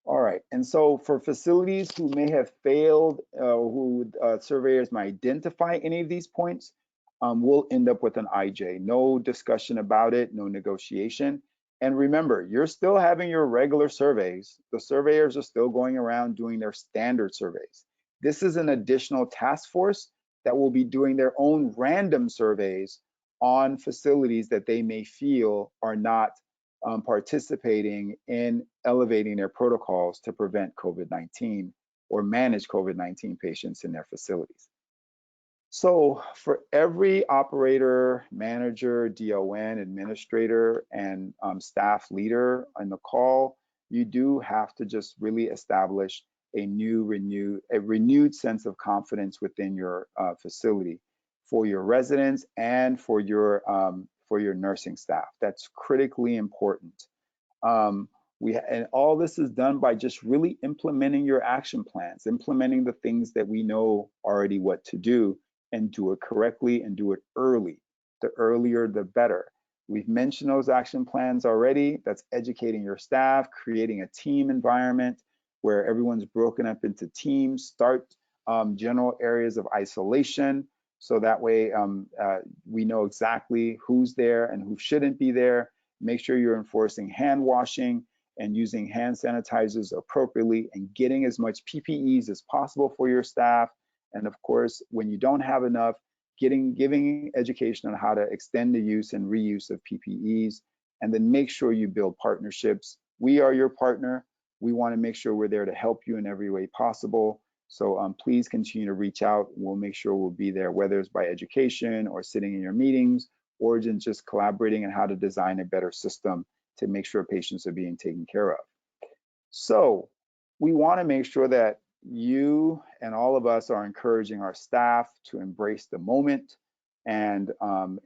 All right, and so for facilities who may have failed, who surveyors might identify any of these points, we'll end up with an IJ. No discussion about it, no negotiation. And remember, you're still having your regular surveys. The surveyors are still going around doing their standard surveys. This is an additional task force that will be doing their own random surveys on facilities that they may feel are not participating in elevating their protocols to prevent COVID-19 or manage COVID-19 patients in their facilities. So for every operator, manager, DON, administrator, and staff leader on the call, you do have to just really establish a renewed sense of confidence within your facility for your residents and for your nursing staff. That's critically important. And all this is done by just really implementing your action plans, implementing the things that we know already what to do, and do it correctly and do it early. The earlier, the better. We've mentioned those action plans already. That's educating your staff, creating a team environment where everyone's broken up into teams, start general areas of isolation. So that way we know exactly who's there and who shouldn't be there. Make sure you're enforcing hand washing and using hand sanitizers appropriately and getting as much PPEs as possible for your staff. And of course, when you don't have enough, giving education on how to extend the use and reuse of PPEs, and then make sure you build partnerships. We are your partner. We want to make sure we're there to help you in every way possible. So please continue to reach out. We'll make sure we'll be there, whether it's by education or sitting in your meetings or just collaborating on how to design a better system to make sure patients are being taken care of. So we want to make sure that you and all of us are encouraging our staff to embrace the moment and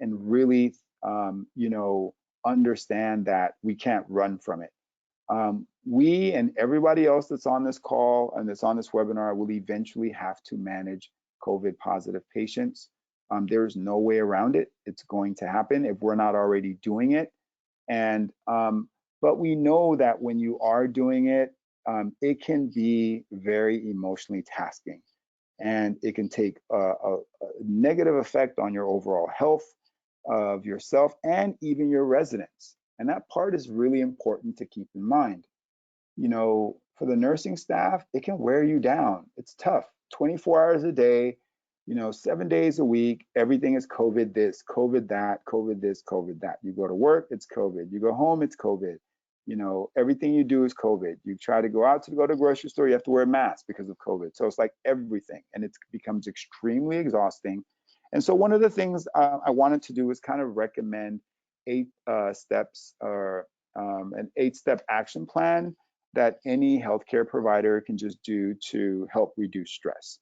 really, understand that we can't run from it. We and everybody else that's on this call and that's on this webinar will eventually have to manage COVID positive patients. There's no way around it. It's going to happen if we're not already doing it. And but we know that when you are doing it, it can be very emotionally tasking, and it can take a negative effect on your overall health of yourself and even your residents. And that part is really important to keep in mind. For the nursing staff, it can wear you down. It's tough. 24 hours a day, 7 days a week, everything is COVID this, COVID that, COVID this, COVID that. You go to work, it's COVID. You go home, it's COVID. Everything you do is COVID. You try to go out to go to the grocery store, you have to wear a mask because of COVID. So it's like everything, and it becomes extremely exhausting. And so one of the things I wanted to do is kind of recommend 8 steps or an 8-step action plan that any healthcare provider can just do to help reduce stress.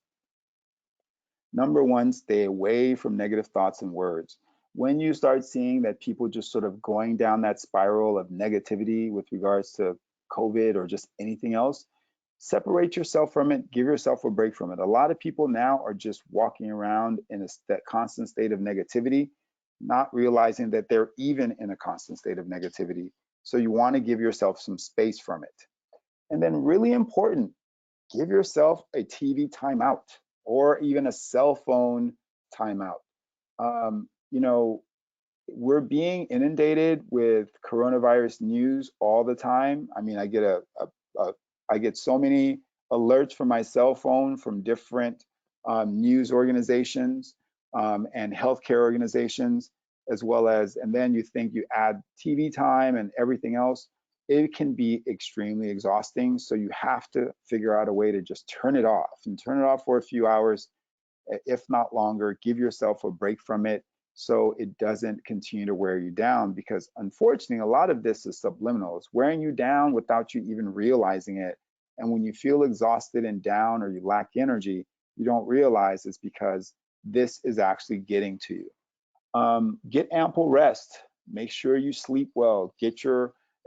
Number 1, stay away from negative thoughts and words. When you start seeing that people just sort of going down that spiral of negativity with regards to COVID or just anything else, separate yourself from it, give yourself a break from it. A lot of people now are just walking around in that constant state of negativity, not realizing that they're even in a constant state of negativity. So you want to give yourself some space from it. And then really important, give yourself a TV timeout or even a cell phone timeout. We're being inundated with coronavirus news all the time. I mean, I get so many alerts from my cell phone from different news organizations and healthcare organizations, as well as, and then you think you add TV time and everything else, it can be extremely exhausting. So you have to figure out a way to just turn it off and turn it off for a few hours, if not longer. Give yourself a break from it so it doesn't continue to wear you down, because unfortunately, a lot of this is subliminal. It's wearing you down without you even realizing it. And when you feel exhausted and down or you lack energy, you don't realize it's because this is actually getting to you. Get ample rest. Make sure you sleep well.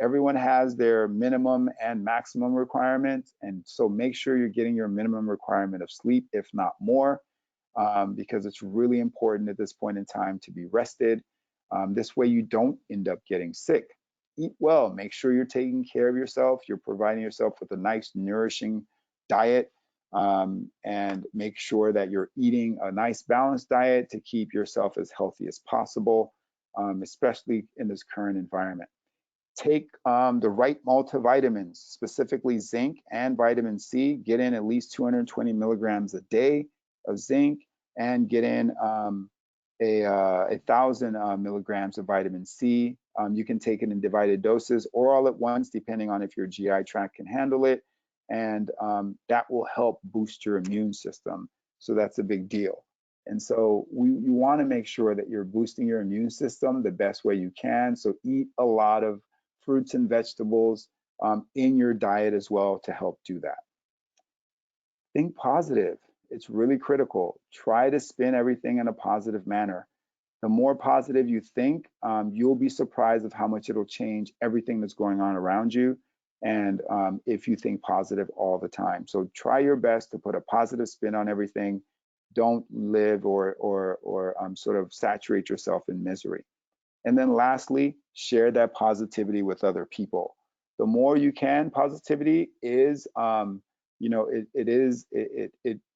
Everyone has their minimum and maximum requirements. And so make sure you're getting your minimum requirement of sleep, if not more. because it's really important at this point in time to be rested. This way you don't end up getting sick. Eat well, make sure you're taking care of yourself, you're providing yourself with a nice nourishing diet, and make sure that you're eating a nice balanced diet to keep yourself as healthy as possible, especially in this current environment. Take the right multivitamins, specifically zinc and vitamin C. Get in at least 220 milligrams a day of zinc, and get in 1,000 milligrams of vitamin C. You can take it in divided doses or all at once, depending on if your GI tract can handle it. And that will help boost your immune system. So that's a big deal. And so you want to make sure that you're boosting your immune system the best way you can. So eat a lot of fruits and vegetables in your diet as well to help do that. Think positive. It's really critical. Try to spin everything in a positive manner. The more positive you think, you'll be surprised of how much it'll change everything that's going on around you. And if you think positive all the time. So try your best to put a positive spin on everything. Don't live or sort of saturate yourself in misery. And then lastly, share that positivity with other people. The more you can, positivity is, it is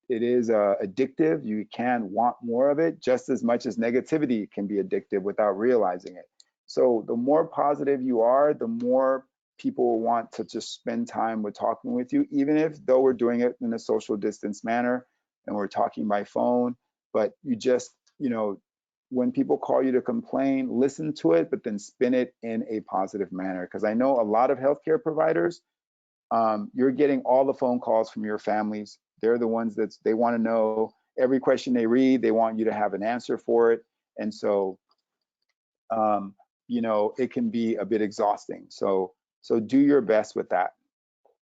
addictive. You can want more of it just as much as negativity can be addictive without realizing it. So the more positive you are, the more people want to just spend time with talking with you, even if though we're doing it in a social distance manner and we're talking by phone, but you just, when people call you to complain, listen to it, but then spin it in a positive manner. Because I know a lot of healthcare providers, you're getting all the phone calls from your families. They're the ones that they want to know every question they read. They want you to have an answer for it. And so, it can be a bit exhausting. So do your best with that.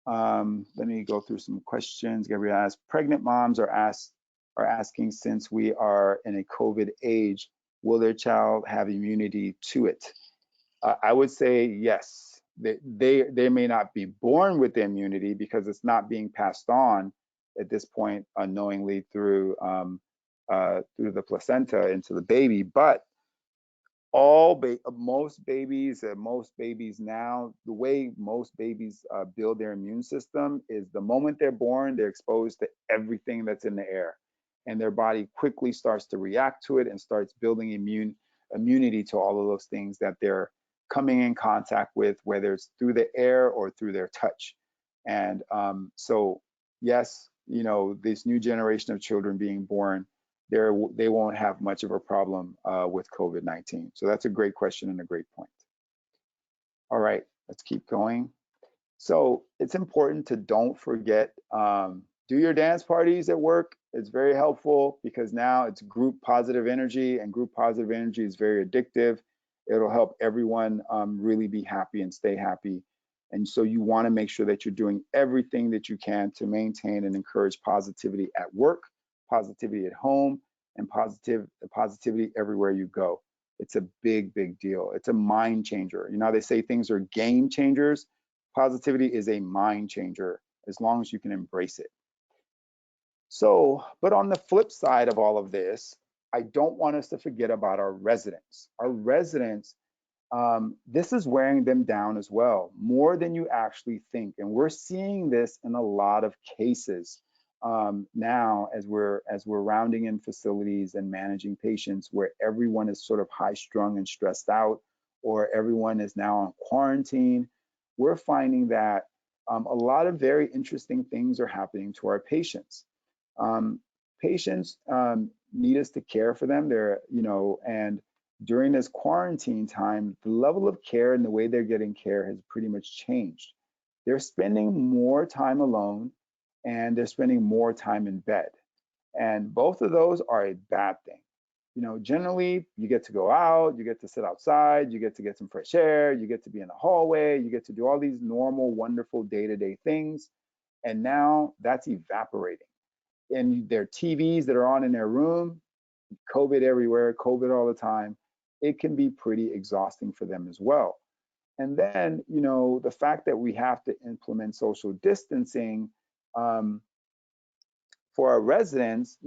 Let me go through some questions. Gabrielle asked, pregnant moms are asking, since we are in a COVID age, will their child have immunity to it? I would say yes. They may not be born with the immunity because it's not being passed on at this point unknowingly through the placenta into the baby, but most babies now, the way most babies build their immune system is the moment they're born, they're exposed to everything that's in the air, and their body quickly starts to react to it and starts building immunity to all of those things that they're coming in contact with, whether it's through the air or through their touch. And so yes, this new generation of children being born, they won't have much of a problem with COVID-19. So that's a great question and a great point. All right, let's keep going. So it's important to don't forget, do your dance parties at work. It's very helpful because now it's group positive energy, and group positive energy is very addictive. It'll help everyone really be happy and stay happy. And so you want to make sure that you're doing everything that you can to maintain and encourage positivity at work, positivity at home, and positivity everywhere you go. It's a big, big deal. It's a mind changer. They say things are game changers. Positivity is a mind changer as long as you can embrace it. So, but on the flip side of all of this, I don't want us to forget about our residents. Our residents, this is wearing them down as well, more than you actually think. And we're seeing this in a lot of cases now as we're rounding in facilities and managing patients where everyone is sort of high strung and stressed out, or everyone is now on quarantine. We're finding that a lot of very interesting things are happening to our patients. Patients need us to care for them. And during this quarantine time, the level of care and the way they're getting care has pretty much changed. They're spending more time alone, and they're spending more time in bed. And both of those are a bad thing. Generally, you get to go out, you get to sit outside, you get to get some fresh air, you get to be in the hallway, you get to do all these normal, wonderful day-to-day things. And now that's evaporating. And their TVs that are on in their room, COVID everywhere, COVID all the time, it can be pretty exhausting for them as well. And then, the fact that we have to implement social distancing for our residents,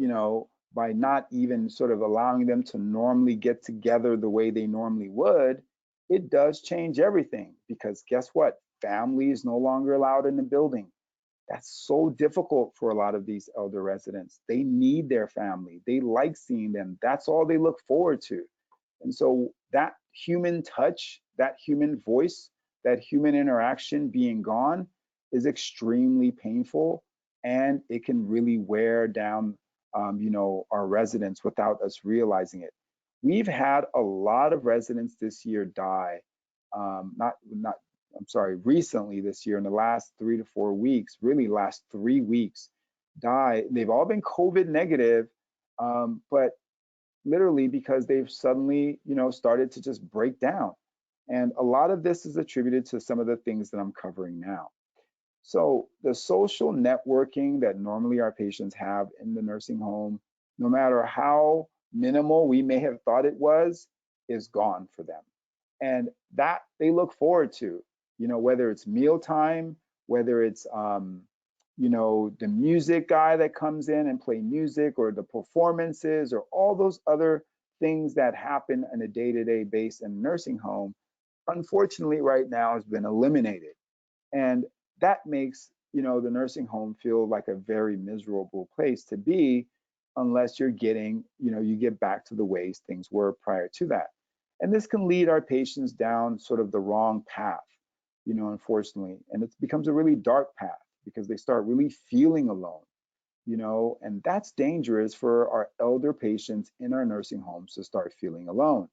by not even sort of allowing them to normally get together the way they normally would, it does change everything, because guess what? Family is no longer allowed in the building. That's so difficult for a lot of these elder residents. They need their family. They like seeing them. That's all they look forward to. And so that human touch, that human voice, that human interaction being gone is extremely painful, and it can really wear down, our residents without us realizing it. We've had a lot of residents this year die. I'm sorry, recently this year, in the last 3 to 4 weeks, really last 3 weeks, die. They've all been COVID negative, but literally because they've suddenly, started to just break down. And a lot of this is attributed to some of the things that I'm covering now. So the social networking that normally our patients have in the nursing home, no matter how minimal we may have thought it was, is gone for them. And that they look forward to, whether it's mealtime, whether it's, the music guy that comes in and play music, or the performances, or all those other things that happen on a day-to-day basis in a nursing home, unfortunately right now has been eliminated. And that makes, the nursing home feel like a very miserable place to be, unless you're getting, you get back to the ways things were prior to that. And this can lead our patients down sort of the wrong path, unfortunately. And it becomes a really dark path, because they start really feeling alone, and that's dangerous for our elder patients in our nursing homes to start feeling alone.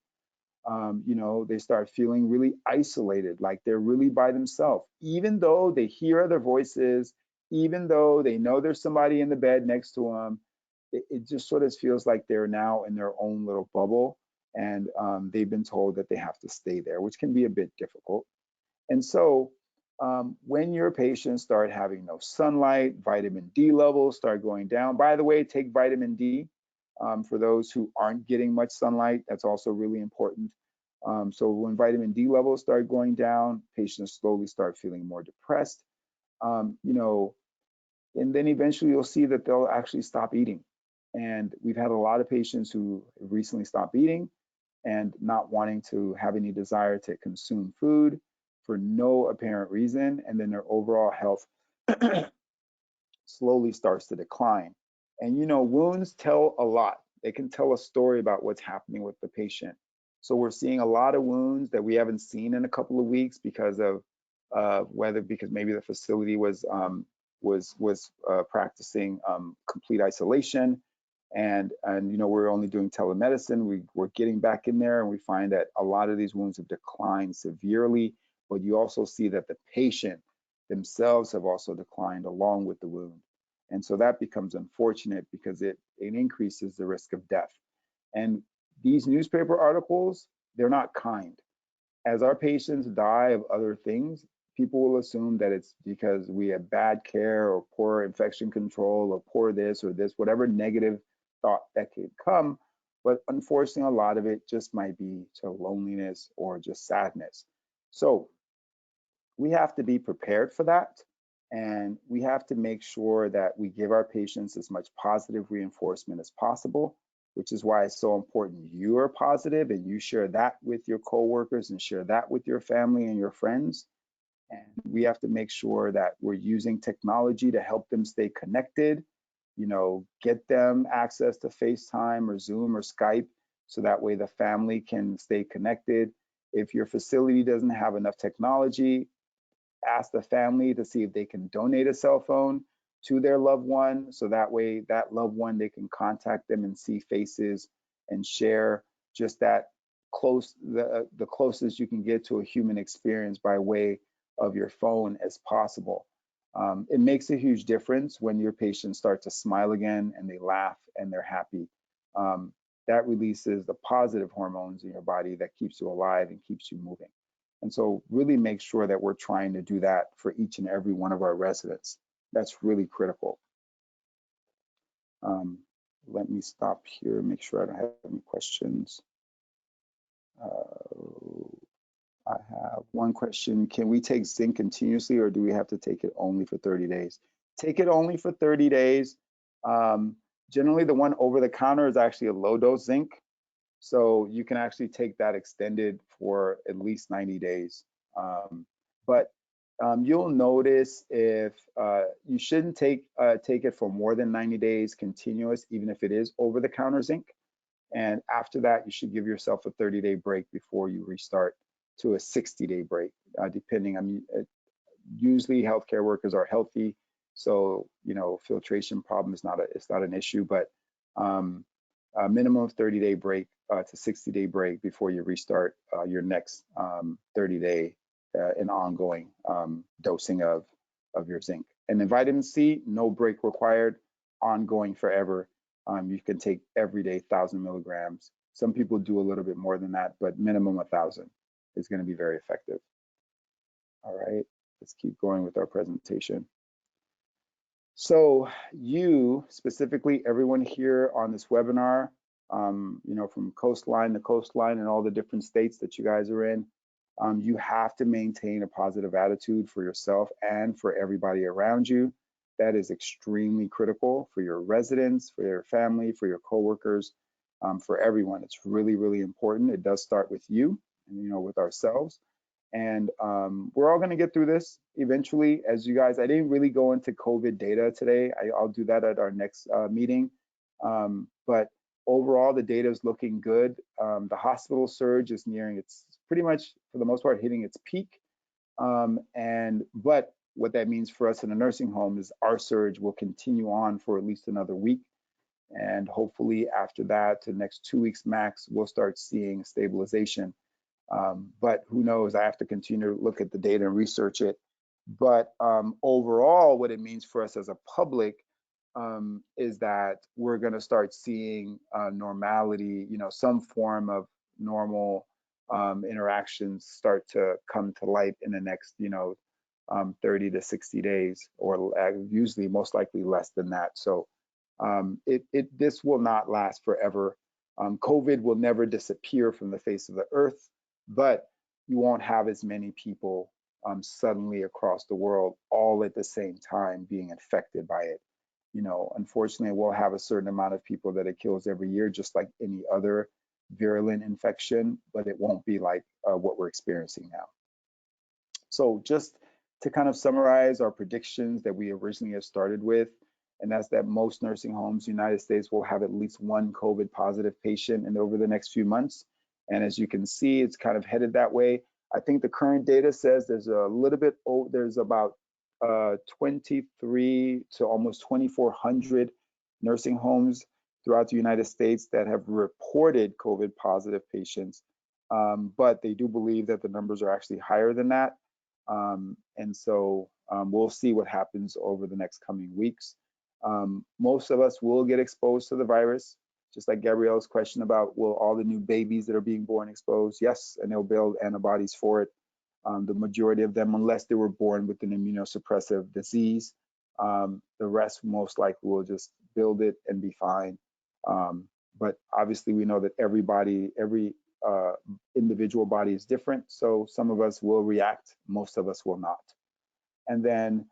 They start feeling really isolated, like they're really by themselves, even though they hear other voices, even though they know there's somebody in the bed next to them. It just sort of feels like they're now in their own little bubble, and they've been told that they have to stay there, which can be a bit difficult. And so when your patients start having no sunlight, vitamin D levels start going down. By the way, take vitamin D. For those who aren't getting much sunlight, that's also really important. So when vitamin D levels start going down, patients slowly start feeling more depressed, and then eventually you'll see that they'll actually stop eating. And we've had a lot of patients who recently stopped eating and not wanting to have any desire to consume food for no apparent reason, and then their overall health slowly starts to decline. And wounds tell a lot. They can tell a story about what's happening with the patient. So we're seeing a lot of wounds that we haven't seen in a couple of weeks, because of whether because maybe the facility was practicing complete isolation, and we're only doing telemedicine. We're getting back in there, and we find that a lot of these wounds have declined severely, but you also see that the patient themselves have also declined along with the wound. And so that becomes unfortunate, because it increases the risk of death. And these newspaper articles, they're not kind. As our patients die of other things, people will assume that it's because we have bad care, or poor infection control, or poor this or this, whatever negative thought that could come. But unfortunately, a lot of it just might be to loneliness or just sadness. So we have to be prepared for that. And we have to make sure that we give our patients as much positive reinforcement as possible, which is why it's so important you are positive and you share that with your coworkers and share that with your family and your friends. And we have to make sure that we're using technology to help them stay connected, get them access to FaceTime or Zoom or Skype, so that way the family can stay connected. If your facility doesn't have enough technology, ask the family to see if they can donate a cell phone to their loved one, so that way that loved one, they can contact them and see faces and share just that the closest you can get to a human experience by way of your phone as possible. It makes a huge difference when your patients start to smile again and they laugh and they're happy. That releases the positive hormones in your body that keeps you alive and keeps you moving. And so really make sure that we're trying to do that for each and every one of our residents. That's really critical. Let me stop here, make sure I don't have any questions. I have one question. Can we take zinc continuously, or do we have to take it only for 30 days? Take it only for 30 days. Generally, the one over the counter is actually a low dose zinc. So you can actually take that extended for at least 90 days. But you'll notice if you shouldn't take it for more than 90 days continuous, even if it is over the counter zinc. And after that, you should give yourself a 30-day break before you restart to a 60-day break, depending. I mean, usually healthcare workers are healthy, so filtration problem is it's not an issue, but a minimum of 30-day break to 60-day break before you restart your next 30-day and ongoing dosing of your zinc. And then vitamin C, no break required, ongoing forever. You can take every day 1,000 milligrams. Some people do a little bit more than that, but minimum 1,000 is going to be very effective. All right, let's keep going with our presentation. So you, specifically everyone here on this webinar, from coastline to coastline and all the different states that you guys are in, you have to maintain a positive attitude for yourself and for everybody around you. That is extremely critical for your residents, for your family, for your coworkers, for everyone. It's really, really important. It does start with you, with ourselves. And we're all going to get through this eventually. As you guys, I didn't really go into COVID data today. I'll do that at our next meeting. But overall, the data is looking good. The hospital surge is nearing its, pretty much for the most part, hitting its peak. But what that means for us in a nursing home is our surge will continue on for at least another week. And hopefully after that, the next 2 weeks max, we'll start seeing stabilization. But who knows? I have to continue to look at the data and research it. But overall, what it means for us as a public is that we're going to start seeing normality, some form of normal interactions start to come to light in the next, 30 to 60 days, or usually most likely less than that. So this will not last forever. COVID will never disappear from the face of the earth, but you won't have as many people suddenly across the world all at the same time being infected by it. Unfortunately, we'll have a certain amount of people that it kills every year, just like any other virulent infection, but it won't be like what we're experiencing now. So just to kind of summarize our predictions that we originally have started with, and that's that most nursing homes in the United States will have at least one COVID positive patient over the next few months. And as you can see, it's kind of headed that way. I think the current data says there's a little bit, there's about 23 to almost 2,400 nursing homes throughout the United States that have reported COVID positive patients. But they do believe that the numbers are actually higher than that. And so we'll see what happens over the next coming weeks. Most of us will get exposed to the virus, just like Gabrielle's question about will all the new babies that are being born exposed? Yes, and they'll build antibodies for it. The majority of them, unless they were born with an immunosuppressive disease, the rest most likely will just build it and be fine. But obviously we know that every individual body is different. So some of us will react, most of us will not. And then,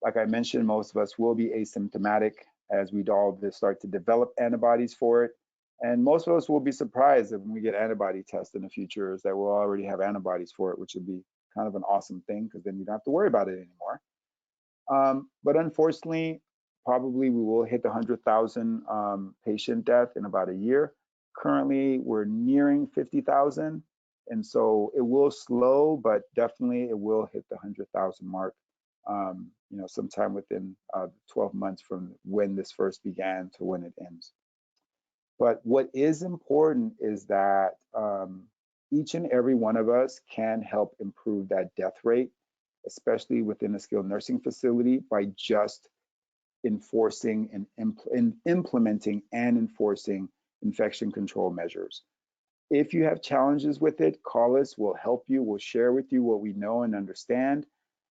like I mentioned, most of us will be asymptomatic as we all start to develop antibodies for it. And most of us will be surprised that when we get antibody tests in the future is that we'll already have antibodies for it, which would be kind of an awesome thing because then you don't have to worry about it anymore. But unfortunately, probably we will hit the 100,000 patient death in about a year. Currently, we're nearing 50,000. And so it will slow, but definitely it will hit the 100,000 mark, sometime within 12 months from when this first began to when it ends. But what is important is that each and every one of us can help improve that death rate, especially within a skilled nursing facility, by just enforcing and implementing and enforcing infection control measures. If you have challenges with it, call us, we'll help you, we'll share with you what we know and understand.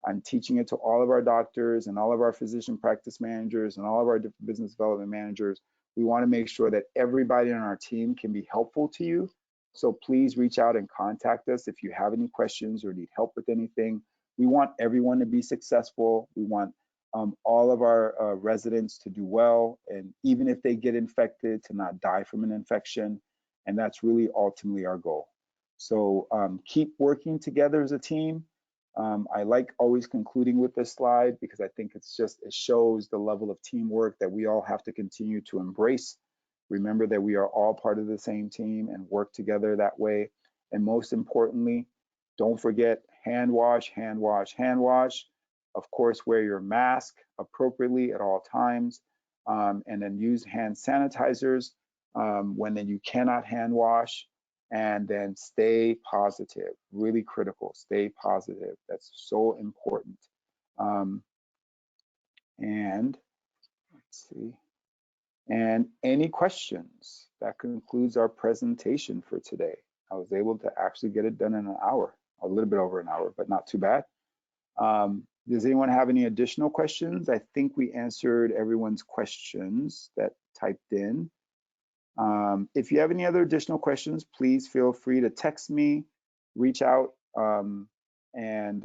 I'm teaching it to all of our doctors and all of our physician practice managers and all of our business development managers. We want to make sure that everybody on our team can be helpful to you. So please reach out and contact us if you have any questions or need help with anything. We want everyone to be successful. We want all of our residents to do well, and even if they get infected, to not die from an infection. And that's really ultimately our goal. So keep working together as a team. I like always concluding with this slide because I think it shows the level of teamwork that we all have to continue to embrace. Remember that we are all part of the same team and work together that way. And most importantly, don't forget hand wash, hand wash, hand wash. Of course, wear your mask appropriately at all times, and then use hand sanitizers when then you cannot hand wash, and then stay positive, really critical, stay positive. That's so important. And let's see. And any questions? That concludes our presentation for today. I was able to actually get it done in an hour, a little bit over an hour, but not too bad. Does anyone have any additional questions? I think we answered everyone's questions that typed in. If you have any other additional questions, please feel free to text me, reach out, and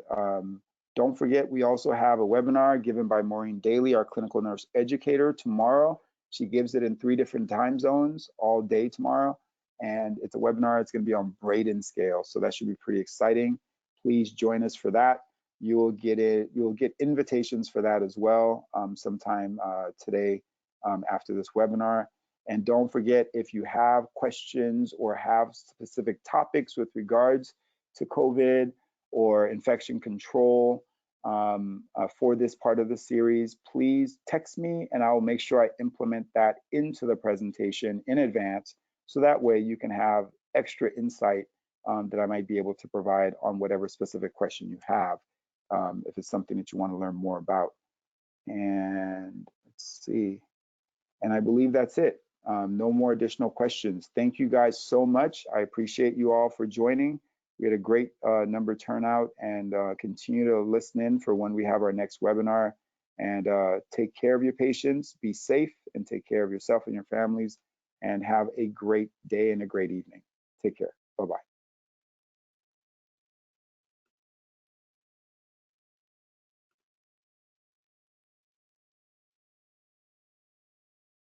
don't forget, we also have a webinar given by Maureen Daly, our clinical nurse educator, tomorrow. She gives it in 3 different time zones all day tomorrow, and it's a webinar. It's going to be on Braden scale, so that should be pretty exciting. Please join us for that. You will get invitations for that as well sometime today after this webinar. And don't forget, if you have questions or have specific topics with regards to COVID or infection control for this part of the series, please text me and I will make sure I implement that into the presentation in advance, so that way you can have extra insight that I might be able to provide on whatever specific question you have, if it's something that you want to learn more about. And let's see. And I believe that's it. No more additional questions. Thank you guys so much. I appreciate you all for joining. We had a great number turnout, and continue to listen in for when we have our next webinar. And take care of your patients, be safe, and take care of yourself and your families, and have a great day and a great evening. Take care. Bye-bye.